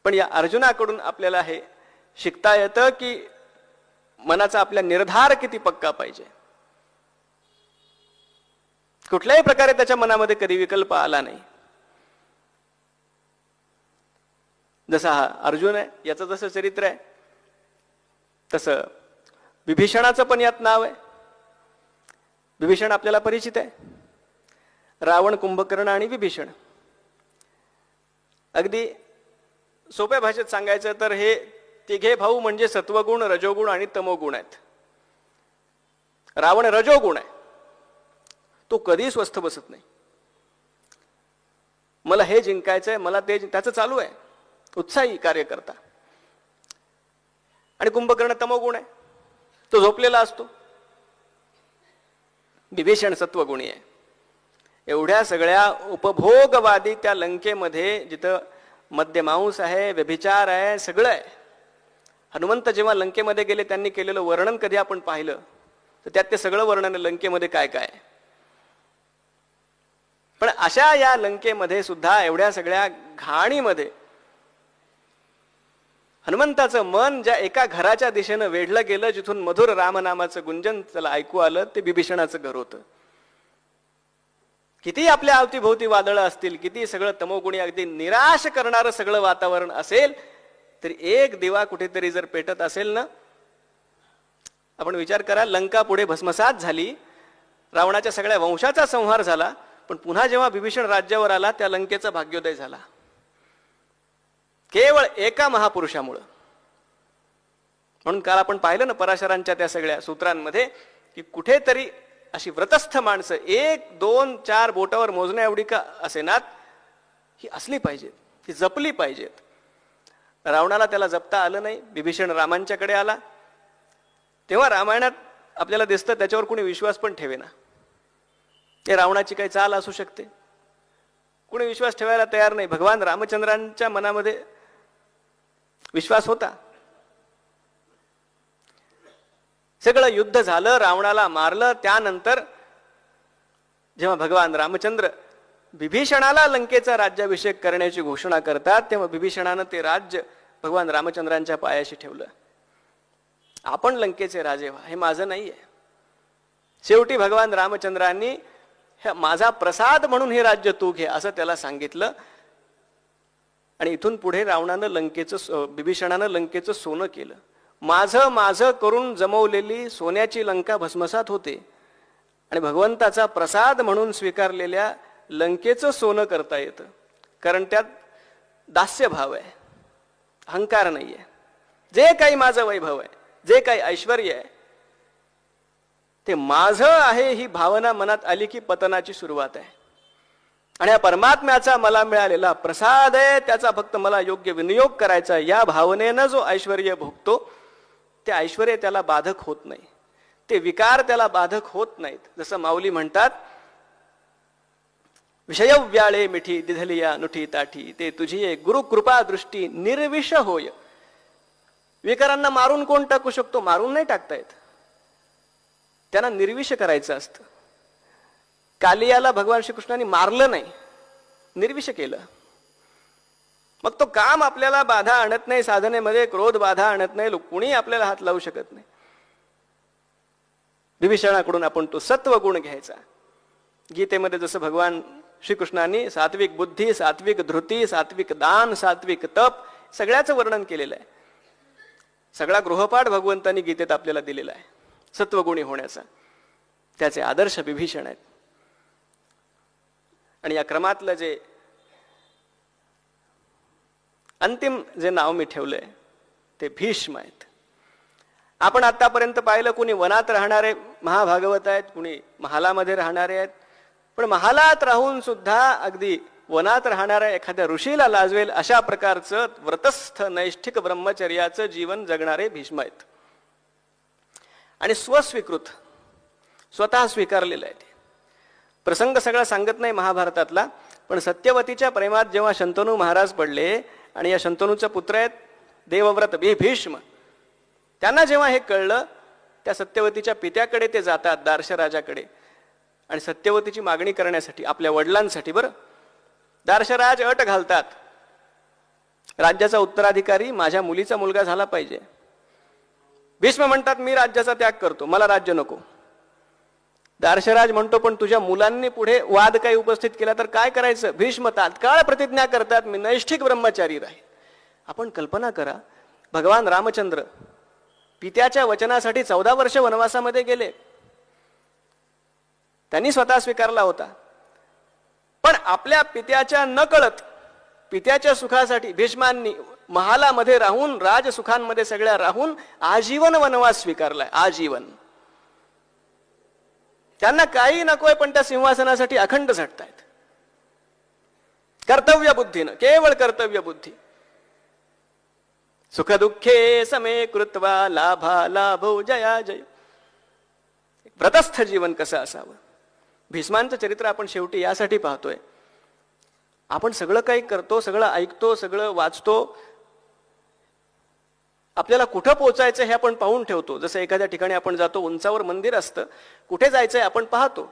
पण या अर्जुनाकडून आपल्याला हे शिकता येतं की मनाचा आपल्या निर्धार किती पक्का पाहिजे. कुठल्याही प्रकारे त्याच्या मनामध्ये कधी विकल्प आला नाही. जसा हा अर्जुन आहे, याचं जसं चरित्र आहे, तसं विभीषणाचं पण यात नाव आहे. विभीषण आपल्याला परिचित आहे. रावण, कुंभकर्ण आणि विभीषण. अगदी सोप्या भाषेत सांगायचं तर हे तिघे भाऊ म्हणजे सत्वगुण, रजोगुण आणि तमोगुण आहेत. रावण रजोगुण आहे. तो कधी स्वस्थ बसत नाही. मला हे जिंकायचंय, मला ते, त्याचं चालू आहे, उत्साही कार्यकर्ता. आणि कुंभकर्ण तमोगुण आहे, तो झोपलेला असतो. विभीषण सत्वगुणी आहे. एवढ्या सगळ्या उपभोगवादी त्या लंकेमध्ये, जिथं मद्यमांस आहे, व्यभिचार आहे, सगळं आहे. हनुमंत जेव्हा लंकेमध्ये गेले, त्यांनी केलेलं वर्णन कधी आपण पाहिलं तर त्यात ते सगळं वर्णन लंकेमध्ये काय काय. पण अशा या लंकेमध्ये सुद्धा एवढ्या सगळ्या घाणीमध्ये हनुमंताचं मन ज्या एका घराच्या दिशेनं वेढलं गेलं, जिथून मधुर रामनामाचं गुंजन त्याला ऐकू आलं, ते विभीषणाचं घर होतं. किती आपल्या अवतीभोवती वादळं असतील, किती सगळं तमोगुणी अगदी निराश करणारं सगळं वातावरण असेल, तरी एक दिवा कुठेतरी जर पेटत असेल ना. आपण विचार करा, लंका पुढे भस्मसात झाली, रावणाच्या सगळ्या वंशाचा संहार झाला, पण पुन्हा जेव्हा विभीषण राज्यावर आला, त्या लंकेचा भाग्योदय झाला केवळ एका महापुरुषामुळं. म्हणून काल आपण पाहिलं ना पराशरांच्या त्या सगळ्या सूत्रांमध्ये की कुठेतरी अशी व्रतस्थ माणसं 1, 2, 4 बोटावर मोजण्या एवढी का असेनात, ही असली पाहिजेत, ही जपली पाहिजेत. रावणाला त्याला जपता आलं नाही. विभीषण रामांच्याकडे आला, तेव्हा रामायणात आपल्याला दिसतं त्याच्यावर कोणी विश्वास पण ठेवेना. ते रावणाची काही चाल असू शकते, कोणी विश्वास ठेवायला तयार नाही. भगवान रामचंद्रांच्या मनामध्ये विश्वास होता. सगळं युद्ध झालं, रावणाला मारलं. त्यानंतर जेव्हा भगवान रामचंद्र विभीषणाला लंकेचा राज्याभिषेक करण्याची घोषणा करतात, तेव्हा विभीषणानं ते राज्य भगवान रामचंद्रांच्या पायाशी ठेवलं. आपण लंकेचे राजे व्हा, हे माझं नाहीये. शेवटी भगवान रामचंद्रांनी माझा प्रसाद म्हणून हे राज्य तू घे असं त्याला सांगितलं. आणि इथून पुढे रावणानं विभीषणानं लंकेचं सोनं केलं. माझं माझं करून जमवलेली सोन्याची लंका भस्मसात होते आणि भगवंताचा प्रसाद म्हणून स्वीकारलेल्या लंकेचं सोनं करता येतं. कारण त्यात दास्य भाव आहे, अहंकार नाही आहे. जे काही माझं वैभव आहे, जे काही ऐश्वर आहे, ते माझं आहे ही भावना मनात आली की पतनाची सुरुवात आहे. आणि या परमात्म्याचा मला मिळालेला प्रसाद आहे, त्याचा फक्त मला योग्य विनियोग करायचा, या भावनेनं जो ऐश्वर्य भोगतो ते ऐश्वर्य त्याला बाधक होत नाही, ते विकार त्याला बाधक होत नाहीत. जसं माऊली म्हणतात, विषय व्याळे मिठी दिधलिया नुठी ताठी, ते तुझी गुरु कृपा दृष्टी निर्विष होय. विकारांना मारून कोण टाकू शकतो? मारून नाही टाकता येत, त्यांना निर्विष करायचं असतं. कालियाला भगवान श्रीकृष्णाने मारलं नाही, निर्विष केलं. मग तो काम आपल्याला बाधा आणत नाही, साधनेमध्ये क्रोध बाधा आणत नाही, कुणी आपल्याला हात लावू शकत नाही. विभीषणाकडून आपण तो सत्व गुण घ्यायचा. गीतेमध्ये जसं भगवान श्रीकृष्णाने सात्विक बुद्धी, सात्विक धृती, सात्विक दान, सात्विक तप सगळ्याचं वर्णन केलेलं आहे. सगळा गृहपाठ भगवंतांनी गीतेत आपल्याला दिलेला आहे सत्वगुणी होण्याचा. त्याचे आदर्श विभीषण आहेत. आणि या क्रमातलं जे अंतिम जे नाव मी ठेवलंय ते भीष्म आहेत. आपण आतापर्यंत पाहिलं, कुणी वनात राहणारे महाभागवत आहेत, कुणी महालामध्ये राहणारे आहेत. पण महालात राहून सुद्धा अगदी वनात राहणाऱ्या एखाद्या ऋषीला लाजवेल अशा प्रकारचं व्रतस्थ नैष्ठिक ब्रह्मचर्याचं जीवन जगणारे भीष्म आहेत. आणि स्वस्वीकृत, स्वतः स्वीकारलेलं आहे. प्रसंग सगळा सांगत नाही महाभारतातला, पण सत्यवतीच्या प्रेमात जेव्हा शंतनू महाराज पडले आणि या शंतनूचा पुत्र आहेत देवव्रत भीष्म, त्यांना जेव्हा हे कळलं, त्या सत्यवतीच्या पित्याकडे ते जातात, दार्शराजाकडे, आणि सत्यवतीची मागणी करण्यासाठी, आपल्या वडिलांसाठी. बरं, दार्शराज अट घालतात, राज्याचा उत्तराधिकारी माझ्या मुलीचा मुलगा झाला पाहिजे. भीष्म म्हणतात, मी राज्याचा त्याग करतो, मला राज्य नको. दार्शराज म्हणतो, पण तुझ्या मुलांनी पुढे वाद काही उपस्थित केला तर काय करायचं? भीष्म तात्काळ प्रतिज्ञा करतात, मी नैष्ठिक ब्रह्मचारी राहील. आपण कल्पना करा, भगवान रामचंद्र पित्याच्या वचनासाठी 14 वर्ष वनवासामध्ये गेले, त्यांनी स्वतः स्वीकारला होता. पण आपल्या पित्याच्या नकळत, पित्याच्या सुखासाठी भीष्मांनी महालामध्ये राहून, राजसुखांमध्ये सगळ्या राहून आजीवन वनवास स्वीकारलाय. आजीवन. त्यांना काही नकोय, पण त्या सिंहासनासाठी अखंड झटतायत. कर्तव्य बुद्धीनं, केवळ कर्तव्य बुद्धी. सुख दुःखे समे कृत्वा लाभा लाभो जया जय. व्रतस्थ जीवन कसं असावं? भीष्मांचं चरित्र आपण शेवटी यासाठी पाहतोय. आपण सगळं काही करतो, सगळं ऐकतो, सगळं वाचतो, आपल्याला कुठं पोचायचं हे आपण पाहून ठेवतो. जसं एखाद्या ठिकाणी आपण जातो, उंचावर मंदिर असतं, कुठे जायचंय आपण पाहतो,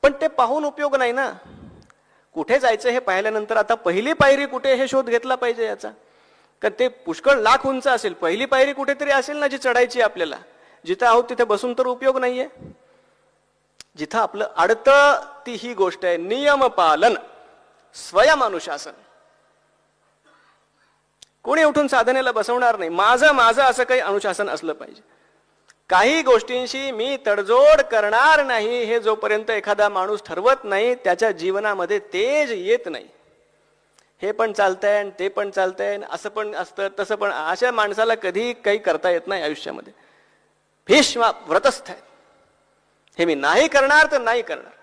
पण ते पाहून उपयोग नाही ना. कुठे जायचं हे पाहिल्यानंतर आता पहिली पायरी कुठे हे शोध घेतला पाहिजे याचा. कारण ते पुष्कळ लाख उंच असेल, पहिली पायरी कुठेतरी असेल ना जी चढायची आपल्याला. जिथं आहोत तिथे बसून तर उपयोग नाहीये. जिथं आपलं अडतं ती ही गोष्ट आहे, नियम पालन, स्वयंअनुशासन. कोणी उठून साधनेला बसवणार नाही. माझं माझं असं काही अनुशासन असलं पाहिजे. काही गोष्टींशी मी तडजोड करणार नाही हे जोपर्यंत एखादा माणूस ठरवत नाही, त्याच्या जीवनामध्ये तेज येत नाही. हे पण चालतंय, ते पण चालतंय, असं पण असतं, तसं पण. अशा माणसाला कधी काही करता येत नाही आयुष्यामध्ये. भीष्म व्रतस्थ आहेत, हे मी नाही करणार तर नाही करणार.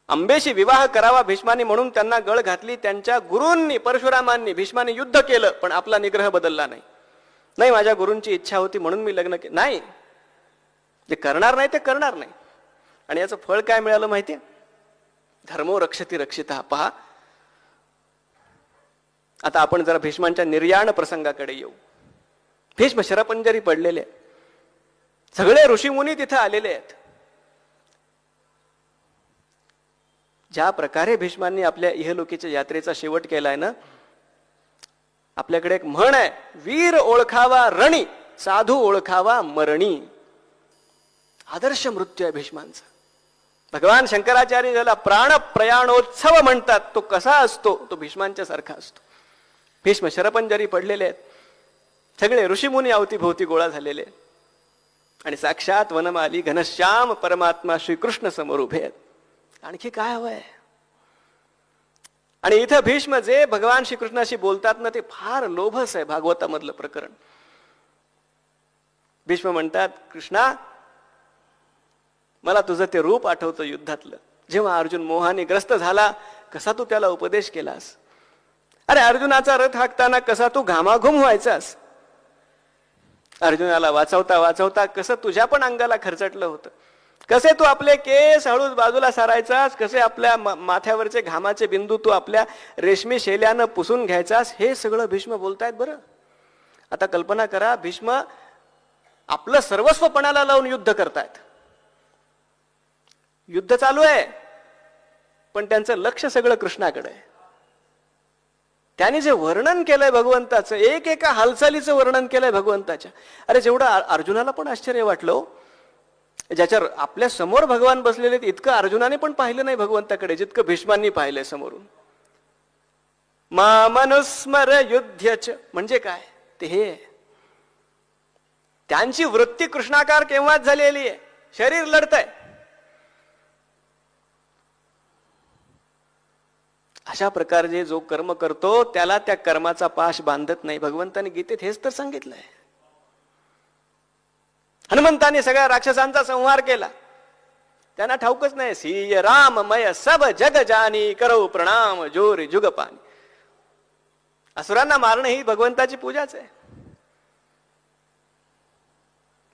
अंबेशी विवाह करावा भीष्मानी म्हणून त्यांना गळ घातली. त्यांच्या गुरूंनी, परशुरामांनी, भीष्माने युद्ध केलं, पण आपला निग्रह बदलला नाही. नाही, माझ्या गुरूंची इच्छा होती म्हणून मी लग्न केलं. नाही, जे करणार नाही ते करणार नाही. आणि याचं फळ काय मिळालं माहितीये? धर्मो रक्षती रक्षिता. पहा, आता आपण जरा भीष्मांच्या निर्याण प्रसंगाकडे येऊ. भीष्म शरपंजरी पडलेले, सगळे ऋषीमुनी तिथे आलेले आहेत. ज्या प्रकारे भीष्मांनी आपल्या इहलोकीच्या यात्रेचा शेवट केलाय ना, आपल्याकडे एक म्हण आहे, वीर ओळखावा रणी, साधू ओळखावा मरणी. आदर्श मृत्यू आहे भीष्मांचा. भगवान शंकराचार्य ज्याला प्राण प्रयाणोत्सव म्हणतात, तो कसा असतो? तो भीष्मांच्या सारखा असतो. भीष्म शरपंजरी पडलेले आहेत, सगळे ऋषीमुनी अवतीभोवती गोळा झालेले आणि साक्षात वनमाली घनश्याम परमात्मा श्रीकृष्ण समोर उभे आहेत. आणखी काय हवंय? आणि इथं भीष्म जे भगवान श्रीकृष्णाशी बोलतात ना, ते फार लोभस आहे भागवतामधलं प्रकरण. भीष्म म्हणतात, कृष्णा, मला तुझं ते रूप आठवतं युद्धातलं, जेव्हा अर्जुन मोहाने ग्रस्त झाला, कसा तू त्याला उपदेश केलास. अरे अर्जुनाचा रथ हाकताना कसा तू घामाघूम व्हायचास. अर्जुनाला वाचवता वाचवता कसं तुझ्या पण अंगाला खरचटलं होतं. कसे तू आपले केस हळूच बाजूला सारायचास, कसे आपल्या माथ्यावरचे घामाचे बिंदू तू आपल्या रेशमी शेल्यानं पुसून घ्यायचास. हे सगळं भीष्म बोलतायत. बरं, आता कल्पना करा, भीष्म आपलं सर्वस्व पणाला लावून युद्ध करतायत. युद्ध चालू आहे, पण त्यांचं लक्ष सगळं कृष्णाकडे आहे. त्याने जे वर्णन केलंय भगवंताचं, एक एका हालचालीचं वर्णन केलंय भगवंताच्या. अरे जेवढं अर्जुनाला पण आश्चर्य वाटलं, ज्याच्यावर आपल्या समोर भगवान बसलेले, इतकं अर्जुनाने पण पाहिलं नाही भगवंताकडे जितकं भीष्मांनी पाहिलंय समोरून. मनुस्मर युध्यच म्हणजे काय ते हे, त्यांची वृत्ती कृष्णाकार केव्हाच झालेली आहे. शरीर लढतंय. अशा प्रकारे जो कर्म करतो त्याला त्या कर्माचा पाश बांधत नाही. भगवंताने गीतेत हेच तर सांगितलंय. हनुमंताने सगळ्या राक्षसांचा संहार केला. त्यांना ठाऊकच नाही, सिय राममय सब जग जानी करो प्रणाम जोरी जुगपानी. असुरांना मारणं ही भगवंताची पूजाच आहे.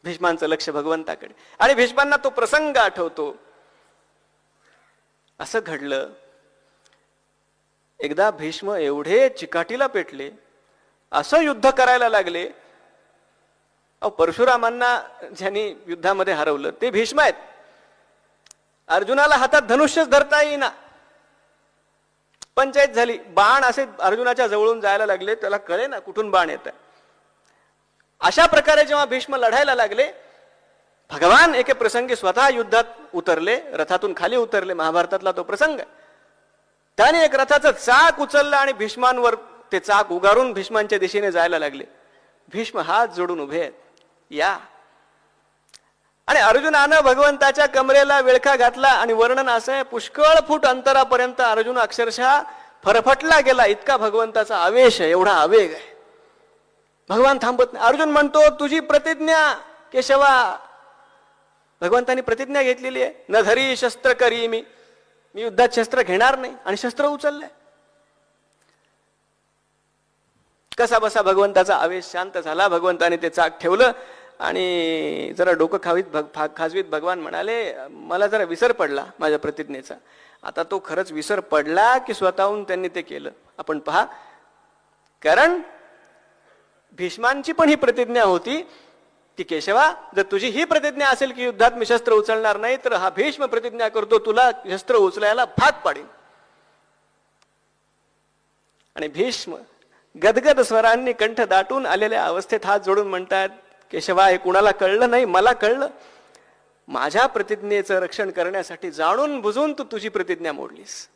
भीष्मांचं लक्ष भगवंताकडे, आणि भीष्मांना तो प्रसंग आठवतो. असं घडलं, एकदा भीष्म एवढे चिकाटीला पेटले, असं युद्ध करायला लागले. परशुरामांना ज्यांनी युद्धामध्ये हरवलं ते भीष्म आहेत. अर्जुनाला हातात धनुष्यच धरता येईना. पंचायत झाली. बाण असे अर्जुनाच्या जवळून जायला लागले, त्याला कळे ना कुठून बाण येत आहे. अशा प्रकारे जेव्हा भीष्म लढायला लागले, भगवान एके प्रसंगी स्वतः युद्धात उतरले, रथातून खाली उतरले. महाभारतातला तो प्रसंग आहे. त्याने एक रथाचं चाक उचललं आणि भीष्मांवर ते चाक उगारून भीष्मांच्या दिशेने जायला लागले. भीष्म हात जोडून उभे आहेत, या. आणि अर्जुनानं भगवंताच्या कमरेला विळखा घातला. आणि वर्णन असं आहे, पुष्कळ फूट अंतरापर्यंत अर्जुन अक्षरशः फरफटला गेला. इतका भगवंताचा आवेश आहे, एवढा आवेग आहे. भगवान थांबत नाही. अर्जुन म्हणतो, तुझी प्रतिज्ञा केशवा. भगवंतांनी प्रतिज्ञा घेतलेली आहे, न धरी शस्त्र करी मी युद्धात शस्त्र घेणार नाही. आणि शस्त्र उचललंय. कसा बसा भगवंताचा आवेश शांत झाला. भगवंताने ते चाक ठेवलं आणि जरा डोकं खाजवीत भगवान म्हणाले, मला जरा विसर पडला माझ्या प्रतिज्ञेचा. आता तो खरंच विसर पडला की स्वतःहून त्यांनी ते केलं आपण पहा. कारण भीष्मांची पण ही प्रतिज्ञा होती की केशवा, जर तुझी ही प्रतिज्ञा असेल की युद्धात मी शस्त्र उचलणार नाही, तर हा भीष्म प्रतिज्ञा करतो तुला शस्त्र उचलायला भाग पाडेल. आणि भीष्म गदगद स्वरांनी कंठ दाटून आलेल्या अवस्थेत हात जोडून म्हणतात, केशवा, हे कुणाला कळलं नाही, मला कळलं. माझ्या प्रतिज्ञेचं रक्षण करण्यासाठी जाणून बुजून तू तुझी प्रतिज्ञा मोडलीस.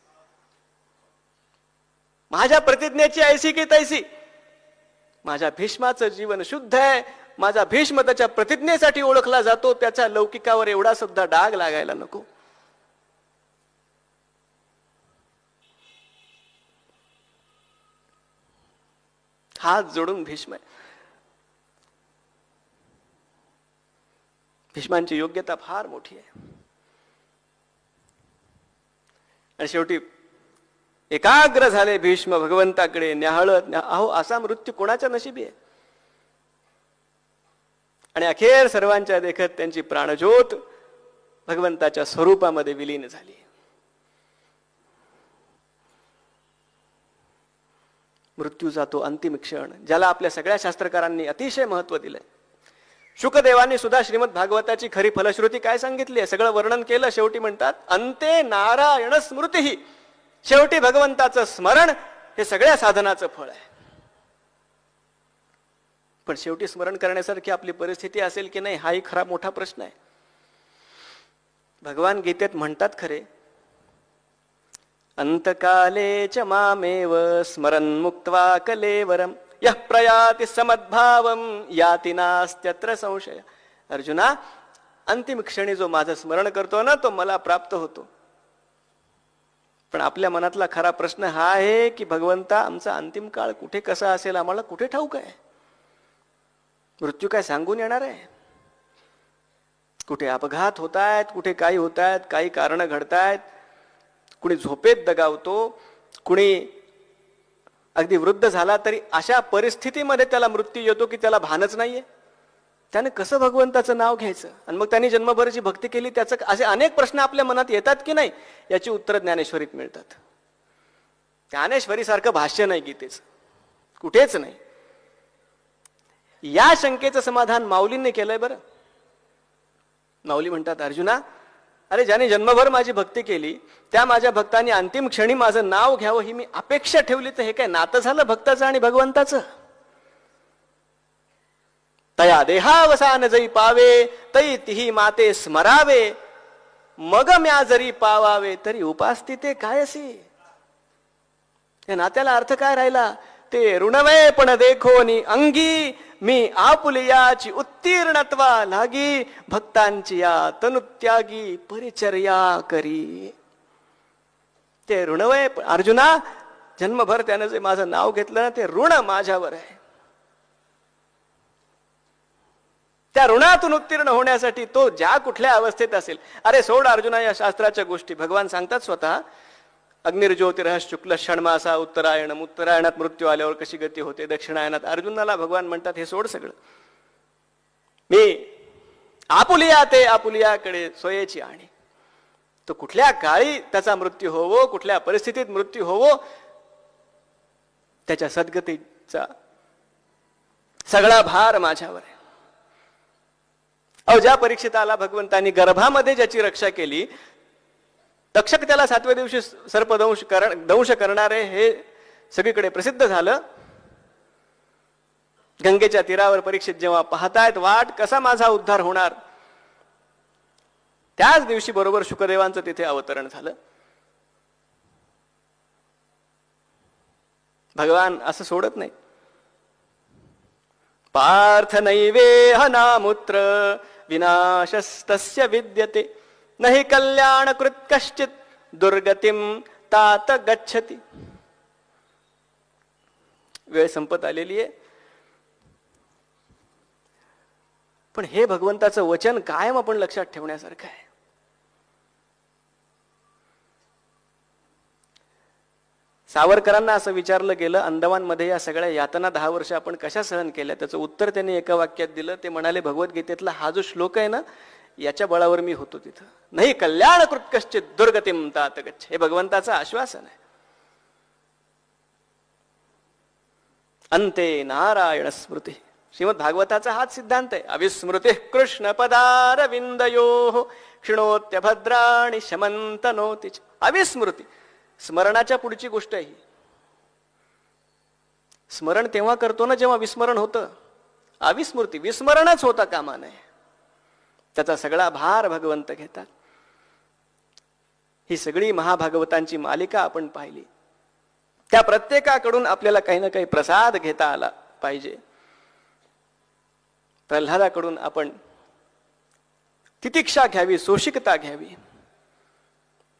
माझ्या प्रतिज्ञेची ऐसी की तैसी. माझ्या भीष्माचं जीवन शुद्ध आहे. माझा भीष्म त्याच्या प्रतिज्ञेसाठी ओळखला जातो. त्याच्या लौकिकावर एवढा सुद्धा डाग लागायला नको. हात जोडून भीष्म. भीष्मांची योग्यता फार मोठी आहे. आणि शेवटी एकाग्र झाले भीष्म भगवंताकडे न्याहळत. अहो, असा मृत्यू कोणाच्या नशिबी आहे. आणि अखेर सर्वांच्या देखत त्यांची प्राणज्योत भगवंताच्या स्वरूपामध्ये विलीन झाली. मृत्यूचा तो अंतिम क्षण, ज्याला आपल्या सगळ्या शास्त्रकारांनी अतिशय महत्व दिलंय. शुकदेवांनी सुद्धा श्रीमद भागवताची खरी फलश्रुती काय सांगितली आहे, सगळं वर्णन केलं. शेवटी म्हणतात, अंते नारायण स्मृती. शेवटी भगवंताचं स्मरण हे सगळ्या साधनाचं फळ आहे. पण शेवटी स्मरण करण्यासारखी आपली परिस्थिती असेल की नाही, हाही खरा मोठा प्रश्न आहे. भगवान गीतेत म्हणतात खरे, अंतकाले च मामेव स्मरन् मुक्त्वा कलेवरम. यः प्रयाति समद्भावम याति नास्त्यत्र संशय. अर्जुना, अंतिम क्षणी जो माझं स्मरण करतो ना, तो मला प्राप्त होतो. पण आपल्या मनातला खरा प्रश्न हा आहे की भगवंता, आमचा अंतिम काळ कुठे कसा असेल आम्हाला कुठे ठाऊक आहे? मृत्यू काय सांगून येणार आहे? कुठे अपघात होत आहेत, कुठे काही होत आहेत, काही कारण घडतायत. कुणी झोपेत दगावतो, कुणी अगदी वृद्ध झाला तरी अशा परिस्थितीमध्ये त्याला मृत्यू येतो की त्याला भानच नाहीये. त्याने कसं भगवंताचं नाव घ्यायचं? आणि मग त्यांनी जन्मभरची भक्ती केली, त्याचं असे अनेक प्रश्न आपल्या मनात येतात की नाही, याची उत्तर ज्ञानेश्वरीत मिळतात. ज्ञानेश्वरीसारखं भाष्य नाही गीतेचं, कुठेच नाही. या शंकेचं समाधान माऊलींनी केलंय बरं. माऊली म्हणतात, अर्जुना, अरे ज्याने जन्मभर माझी भक्ती केली त्या माझ्या भक्तांनी अंतिम क्षणी माझं नाव घ्यावं ही मी अपेक्षा ठेवली, तर हे काय नातं झालं भक्ताचं आणि भगवंताचं? तया देहावसान जरी पावे तई तिही माते स्मरावे, मग म्या जरी पावावे तरी उपासती ते काय असे. या नात्याला अर्थ काय राहिला? ते ऋणवय पण देखो नि अंगी, मी आपुलियाची उत्तीर्णत्वा लागी, भक्तांची या तनुत्यागी परिचर्या करी. ते ऋणवय, अर्जुना, जन्मभर त्यानं जे माझं नाव घेतलं ना, ते ऋण माझ्यावर आहे. त्या ऋणातून उत्तीर्ण होण्यासाठी तो ज्या कुठल्या अवस्थेत असेल, अरे सोड अर्जुना या शास्त्राच्या गोष्टी. भगवान सांगतात स्वतः, अग्निर्ज्योतिरः शुक्ल षण्मासा उत्तरायणम, उत्तरायणात मृत्यू आल्यावर कशी गती होते, दक्षिणायनात. अर्जुनाला भगवान म्हणतात, हे सोड सगळं, मी आपुलिया ते आपुलियाकडे सोयेची आणि. तो कुठल्या काळी त्याचा मृत्यू होवो, कुठल्या परिस्थितीत मृत्यू होवो, त्याच्या सद्गतीचा सगळा भार माझ्यावर आहे. ज्या परीक्षिताला भगवंतांनी गर्भामध्ये ज्याची रक्षा केली, तक्षक त्याला 7व्या दिवशी सर्पदंश करणारे हे सगळीकडे प्रसिद्ध झालं. गंगेच्या तीरावर परीक्षित जेव्हा पाहतायत वाट कसा माझा उद्धार होणार, त्याच दिवशी बरोबर शुकदेवांचं तिथे अवतरण झालं. भगवान असं सोडत नाही. पार्थ नैवेह नामुत्र विनाशस्तस्य विद्यते, नहि कल्याणकृत कश्चित दुर्गतिम तात गच्छति. वेळ संपत आलेली आहे, पण हे भगवंताचं वचन कायम आपण लक्षात ठेवण्यासारखं आहे. सावरकरांना असं विचारलं गेलं, अंदमानमध्ये या सगळ्या यातना 10 वर्ष आपण कशा सहन केल्या? त्याचं उत्तर त्यांनी एका वाक्यात दिलं. ते म्हणाले, भगवद्गीतेतला हा जो श्लोक आहे ना, याच्या बळावर मी होतो तिथं. नाही कल्याणकृत कश्चित दुर्गतिम तात गच्छ. हे भगवंताचं आश्वासन आहे. अंते नारायण स्मृती. श्रीमद भागवताचा हाच सिद्धांत आहे. अविस्मृती कृष्ण पदारविंदयो क्षिणोत्य भद्राणि शमंतनोति. अविस्मृती, स्मरणाच्या पुढची गोष्ट आहे. स्मरण तेव्हा करतो ना जेव्हा विस्मरण होतं. अविस्मृती, विस्मरणच होता कामा नये. त्याचा सगळा भार भगवंत घेतात. ही सगळी महाभागवतांची मालिका आपण पाहिली. त्या प्रत्येकाकडून आपल्याला काही ना काही प्रसाद घेता आला पाहिजे. प्रल्हादाकडून आपण तितिक्षा घ्यावी, सोशिकता घ्यावी.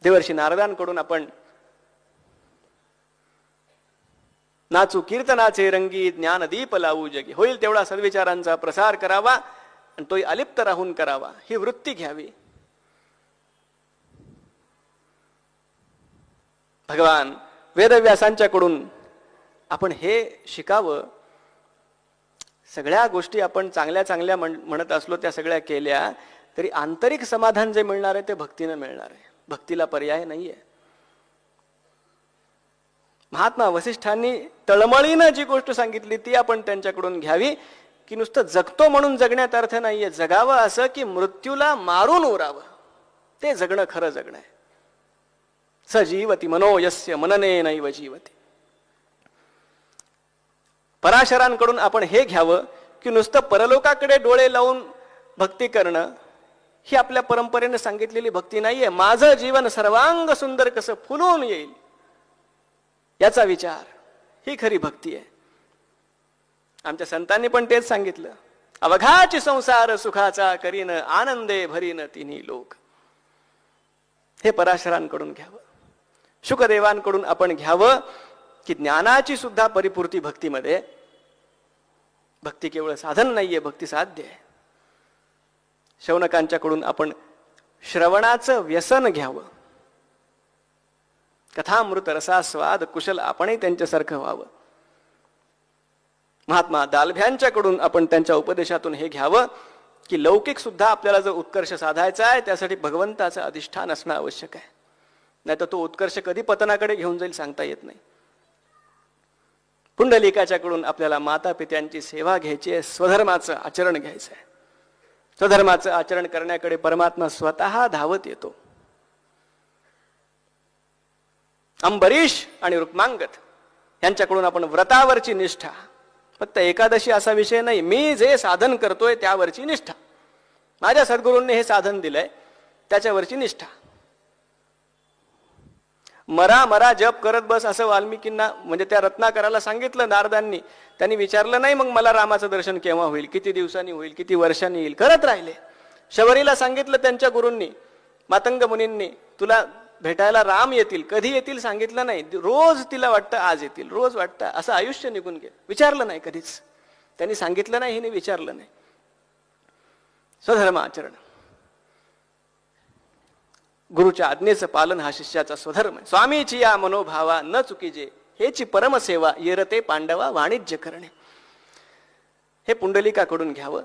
देवर्षी नारदांकडून आपण नाचू कीर्तनाचे रंगी, ज्ञानदीप लावू जगी. होईल तेवढा सद्विचारांचा प्रसार करावा आणि तोही अलिप्त राहून करावा, ही वृत्ती घ्यावी. भगवान वेदव्यासांच्याकडून आपण हे शिकावं. सगळ्या गोष्टी आपण चांगल्या चांगल्या म्हणत असलो, त्या सगळ्या केल्या तरी आंतरिक समाधान जे मिळणार आहे ते भक्तीनं मिळणार आहे. भक्तीला पर्याय नाहीये. महात्मा वसिष्ठांनी तळमळीनं जी गोष्ट सांगितली ती आपण त्यांच्याकडून घ्यावी, की नुसतं जगतो म्हणून जगण्यात अर्थ नाहीये. जगावं असं की मृत्यूला मारून उरावं, ते जगणं खरं जगणं आहे. सजीवती मनोयस्य मनने नैव जीवती. पराशरांकडून आपण हे घ्यावं की नुसतं परलोकाकडे डोळे लावून भक्ती करणं ही आपल्या परंपरेने सांगितलेली भक्ती नाहीये. माझं जीवन सर्वांग सुंदर कसं फुलून येईल याचा विचार, ही खरी भक्ती आहे. आमच्या संतांनी पण तेच सांगितलं, अवघाची संसार सुखाचा करीन, आनंदे भरीन तिन्ही लोक. हे पराशरांकडून घ्यावं, शुकदेवांकडून आपण घ्यावं की ज्ञानाची सुद्धा परिपूर्ती भक्तीमध्ये. भक्ती केवळ साधन नाहीये, भक्ती साध्य आहे. शौनकांच्याकडून आपण श्रवणाचं व्यसन घ्यावं, कथामृत रसास्वाद कुशल आपणही त्यांच्यासारखं व्हावं. महात्मा दालभ्यांच्याकडून आपण त्यांच्या उपदेशातून हे घ्यावं की लौकिक सुद्धा आपल्याला जर उत्कर्ष साधायचा आहे त्यासाठी भगवंताचं अधिष्ठान असणं आवश्यक आहे, नाही तर तो उत्कर्ष कधी पतनाकडे घेऊन जाईल सांगता येत नाही. पुंडलिकाच्याकडून आपल्याला माता पित्यांची सेवा घ्यायची आहे, स्वधर्माचं आचरण घ्यायचं आहे. स्वधर्माचं आचरण करण्याकडे परमात्मा स्वतः धावत येतो. अंबरीश आणि रुक्मांगद यांच्याकडून आपण व्रतावरची निष्ठा, फक्त एकादशी असा विषय नाही, मी जे साधन करतोय त्यावरची निष्ठा, माझ्या सद्गुरूंनी हे साधन दिलंय त्याच्यावरची निष्ठा. मरा मरा जप करत बस असं वाल्मिकींना म्हणजे त्या रत्नाकराला सांगितलं नारदांनी. त्यांनी विचारलं नाही मग मला रामाचं दर्शन केव्हा होईल, किती दिवसांनी होईल, किती वर्षांनी येईल, करत राहिले. शबरीला सांगितलं त्यांच्या गुरूंनी, मातंग मुनींनी, तुला भेटायला राम येतील, कधी येतील सांगितलं नाही. रोज तिला वाटतं आज येतील, रोज वाटतं, असं आयुष्य निघून गेलं. विचारलं नाही कधीच, त्यांनी सांगितलं नाही, हिने विचारलं नाही. स्वधर्म आचरण, गुरुच्या आज्ञेचं पालन हा शिष्याचा स्वधर्म आहे. स्वामीची या मनोभावा न चुकीजे, हेची परमसेवा येरते पांडवा वाणिज्य करणे. हे पुंडलिकाकडून घ्यावं,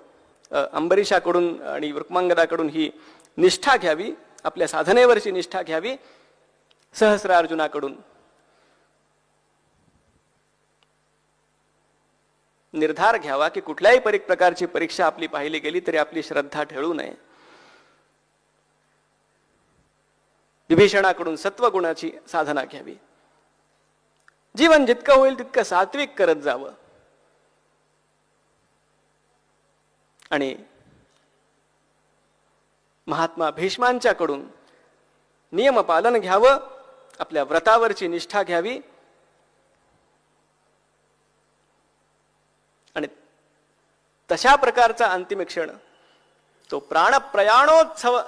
अंबरीशाकडून आणि रुक्मांगदाकडून ही निष्ठा घ्यावी, आपल्या साधनेवरची निष्ठा घ्यावी. सहस्रार्जुनाकडून निर्धार घ्यावा की कुठल्याही प्रकारची परीक्षा आपली पाहिली गेली तरी आपली श्रद्धा ठेवू नये. विभीषणाकडून सत्वगुणाची साधना घ्यावी. जीवन जितकं होईल तितकं सात्विक करत जावं. आणि महात्मा भीष्मांच्याकडून नियम पालन घ्यावं, आपल्या व्रतावरची निष्ठा घ्यावी. आणि तशा प्रकारचा अंतिम क्षण, तो प्राणप्रयाणोत्सव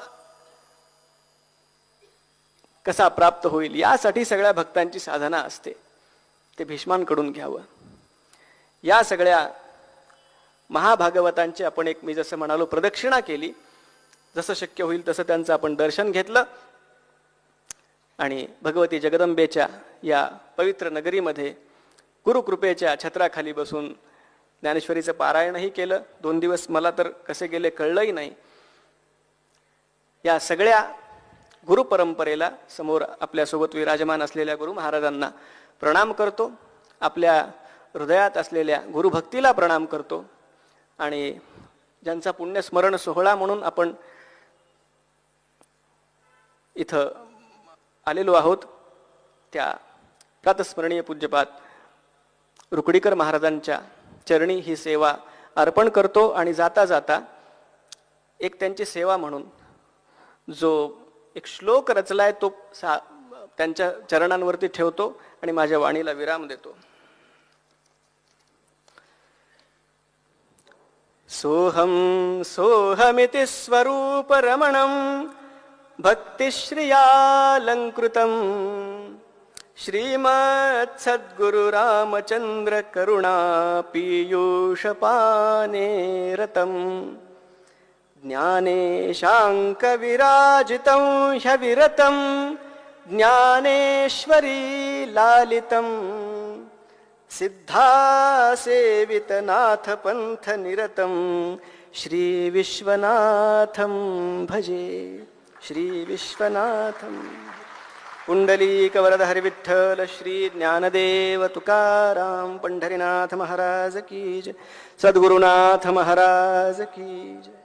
कसा प्राप्त होईल यासाठी सगळ्या भक्तांची साधना असते, ते भीष्मांकडून घ्यावं. या सगळ्या महाभागवतांची आपण एक, मी जसं म्हणालो, प्रदक्षिणा केली. जसं शक्य होईल तसं त्यांचं आपण दर्शन घेतलं आणि भगवती जगदंबेच्या या पवित्र नगरीमध्ये गुरुकृपेच्या छत्राखाली बसून ज्ञानेश्वरीचं पारायणही केलं. 2 दिवस मला तर कसे गेले कळलंही नाही. या सगळ्या गुरुपरंपरेला, समोर आपल्यासोबत विराजमान असलेल्या गुरु महाराजांना प्रणाम करतो, आपल्या हृदयात असलेल्या गुरुभक्तीला प्रणाम करतो. आणि ज्यांचा पुण्यस्मरण सोहळा म्हणून आपण इथं आलेलो आहोत त्या प्रातस्मरणीय पूज्यपाद रुकडीकर महाराजांच्या चरणी ही सेवा अर्पण करतो. आणि जाता जाता एक त्यांची सेवा म्हणून जो एक श्लोक रचलाय तो त्यांच्या चरणांवरती ठेवतो आणि माझ्या वाणीला विराम देतो. सोहम सोहमिति स्वरूप रमणं भक्तिश्रियालंकृतं श्रीमत् सद्गुरु रामचंद्र करुणा पीयूषपाने रतं ज्ञानेशांक विराजितं ह्यविरतं ज्ञानेश्वरी लालितं सिद्धासेवितनाथ पंथ निरतं श्री विश्वनाथं भजे. श्री विश्वनाथं. पुंडलीक वरद हरि विठ्ठल श्री ज्ञानदेव तुकाराम पंढरीनाथ महाराज की जय. सद्गुरुनाथ महाराज की जय.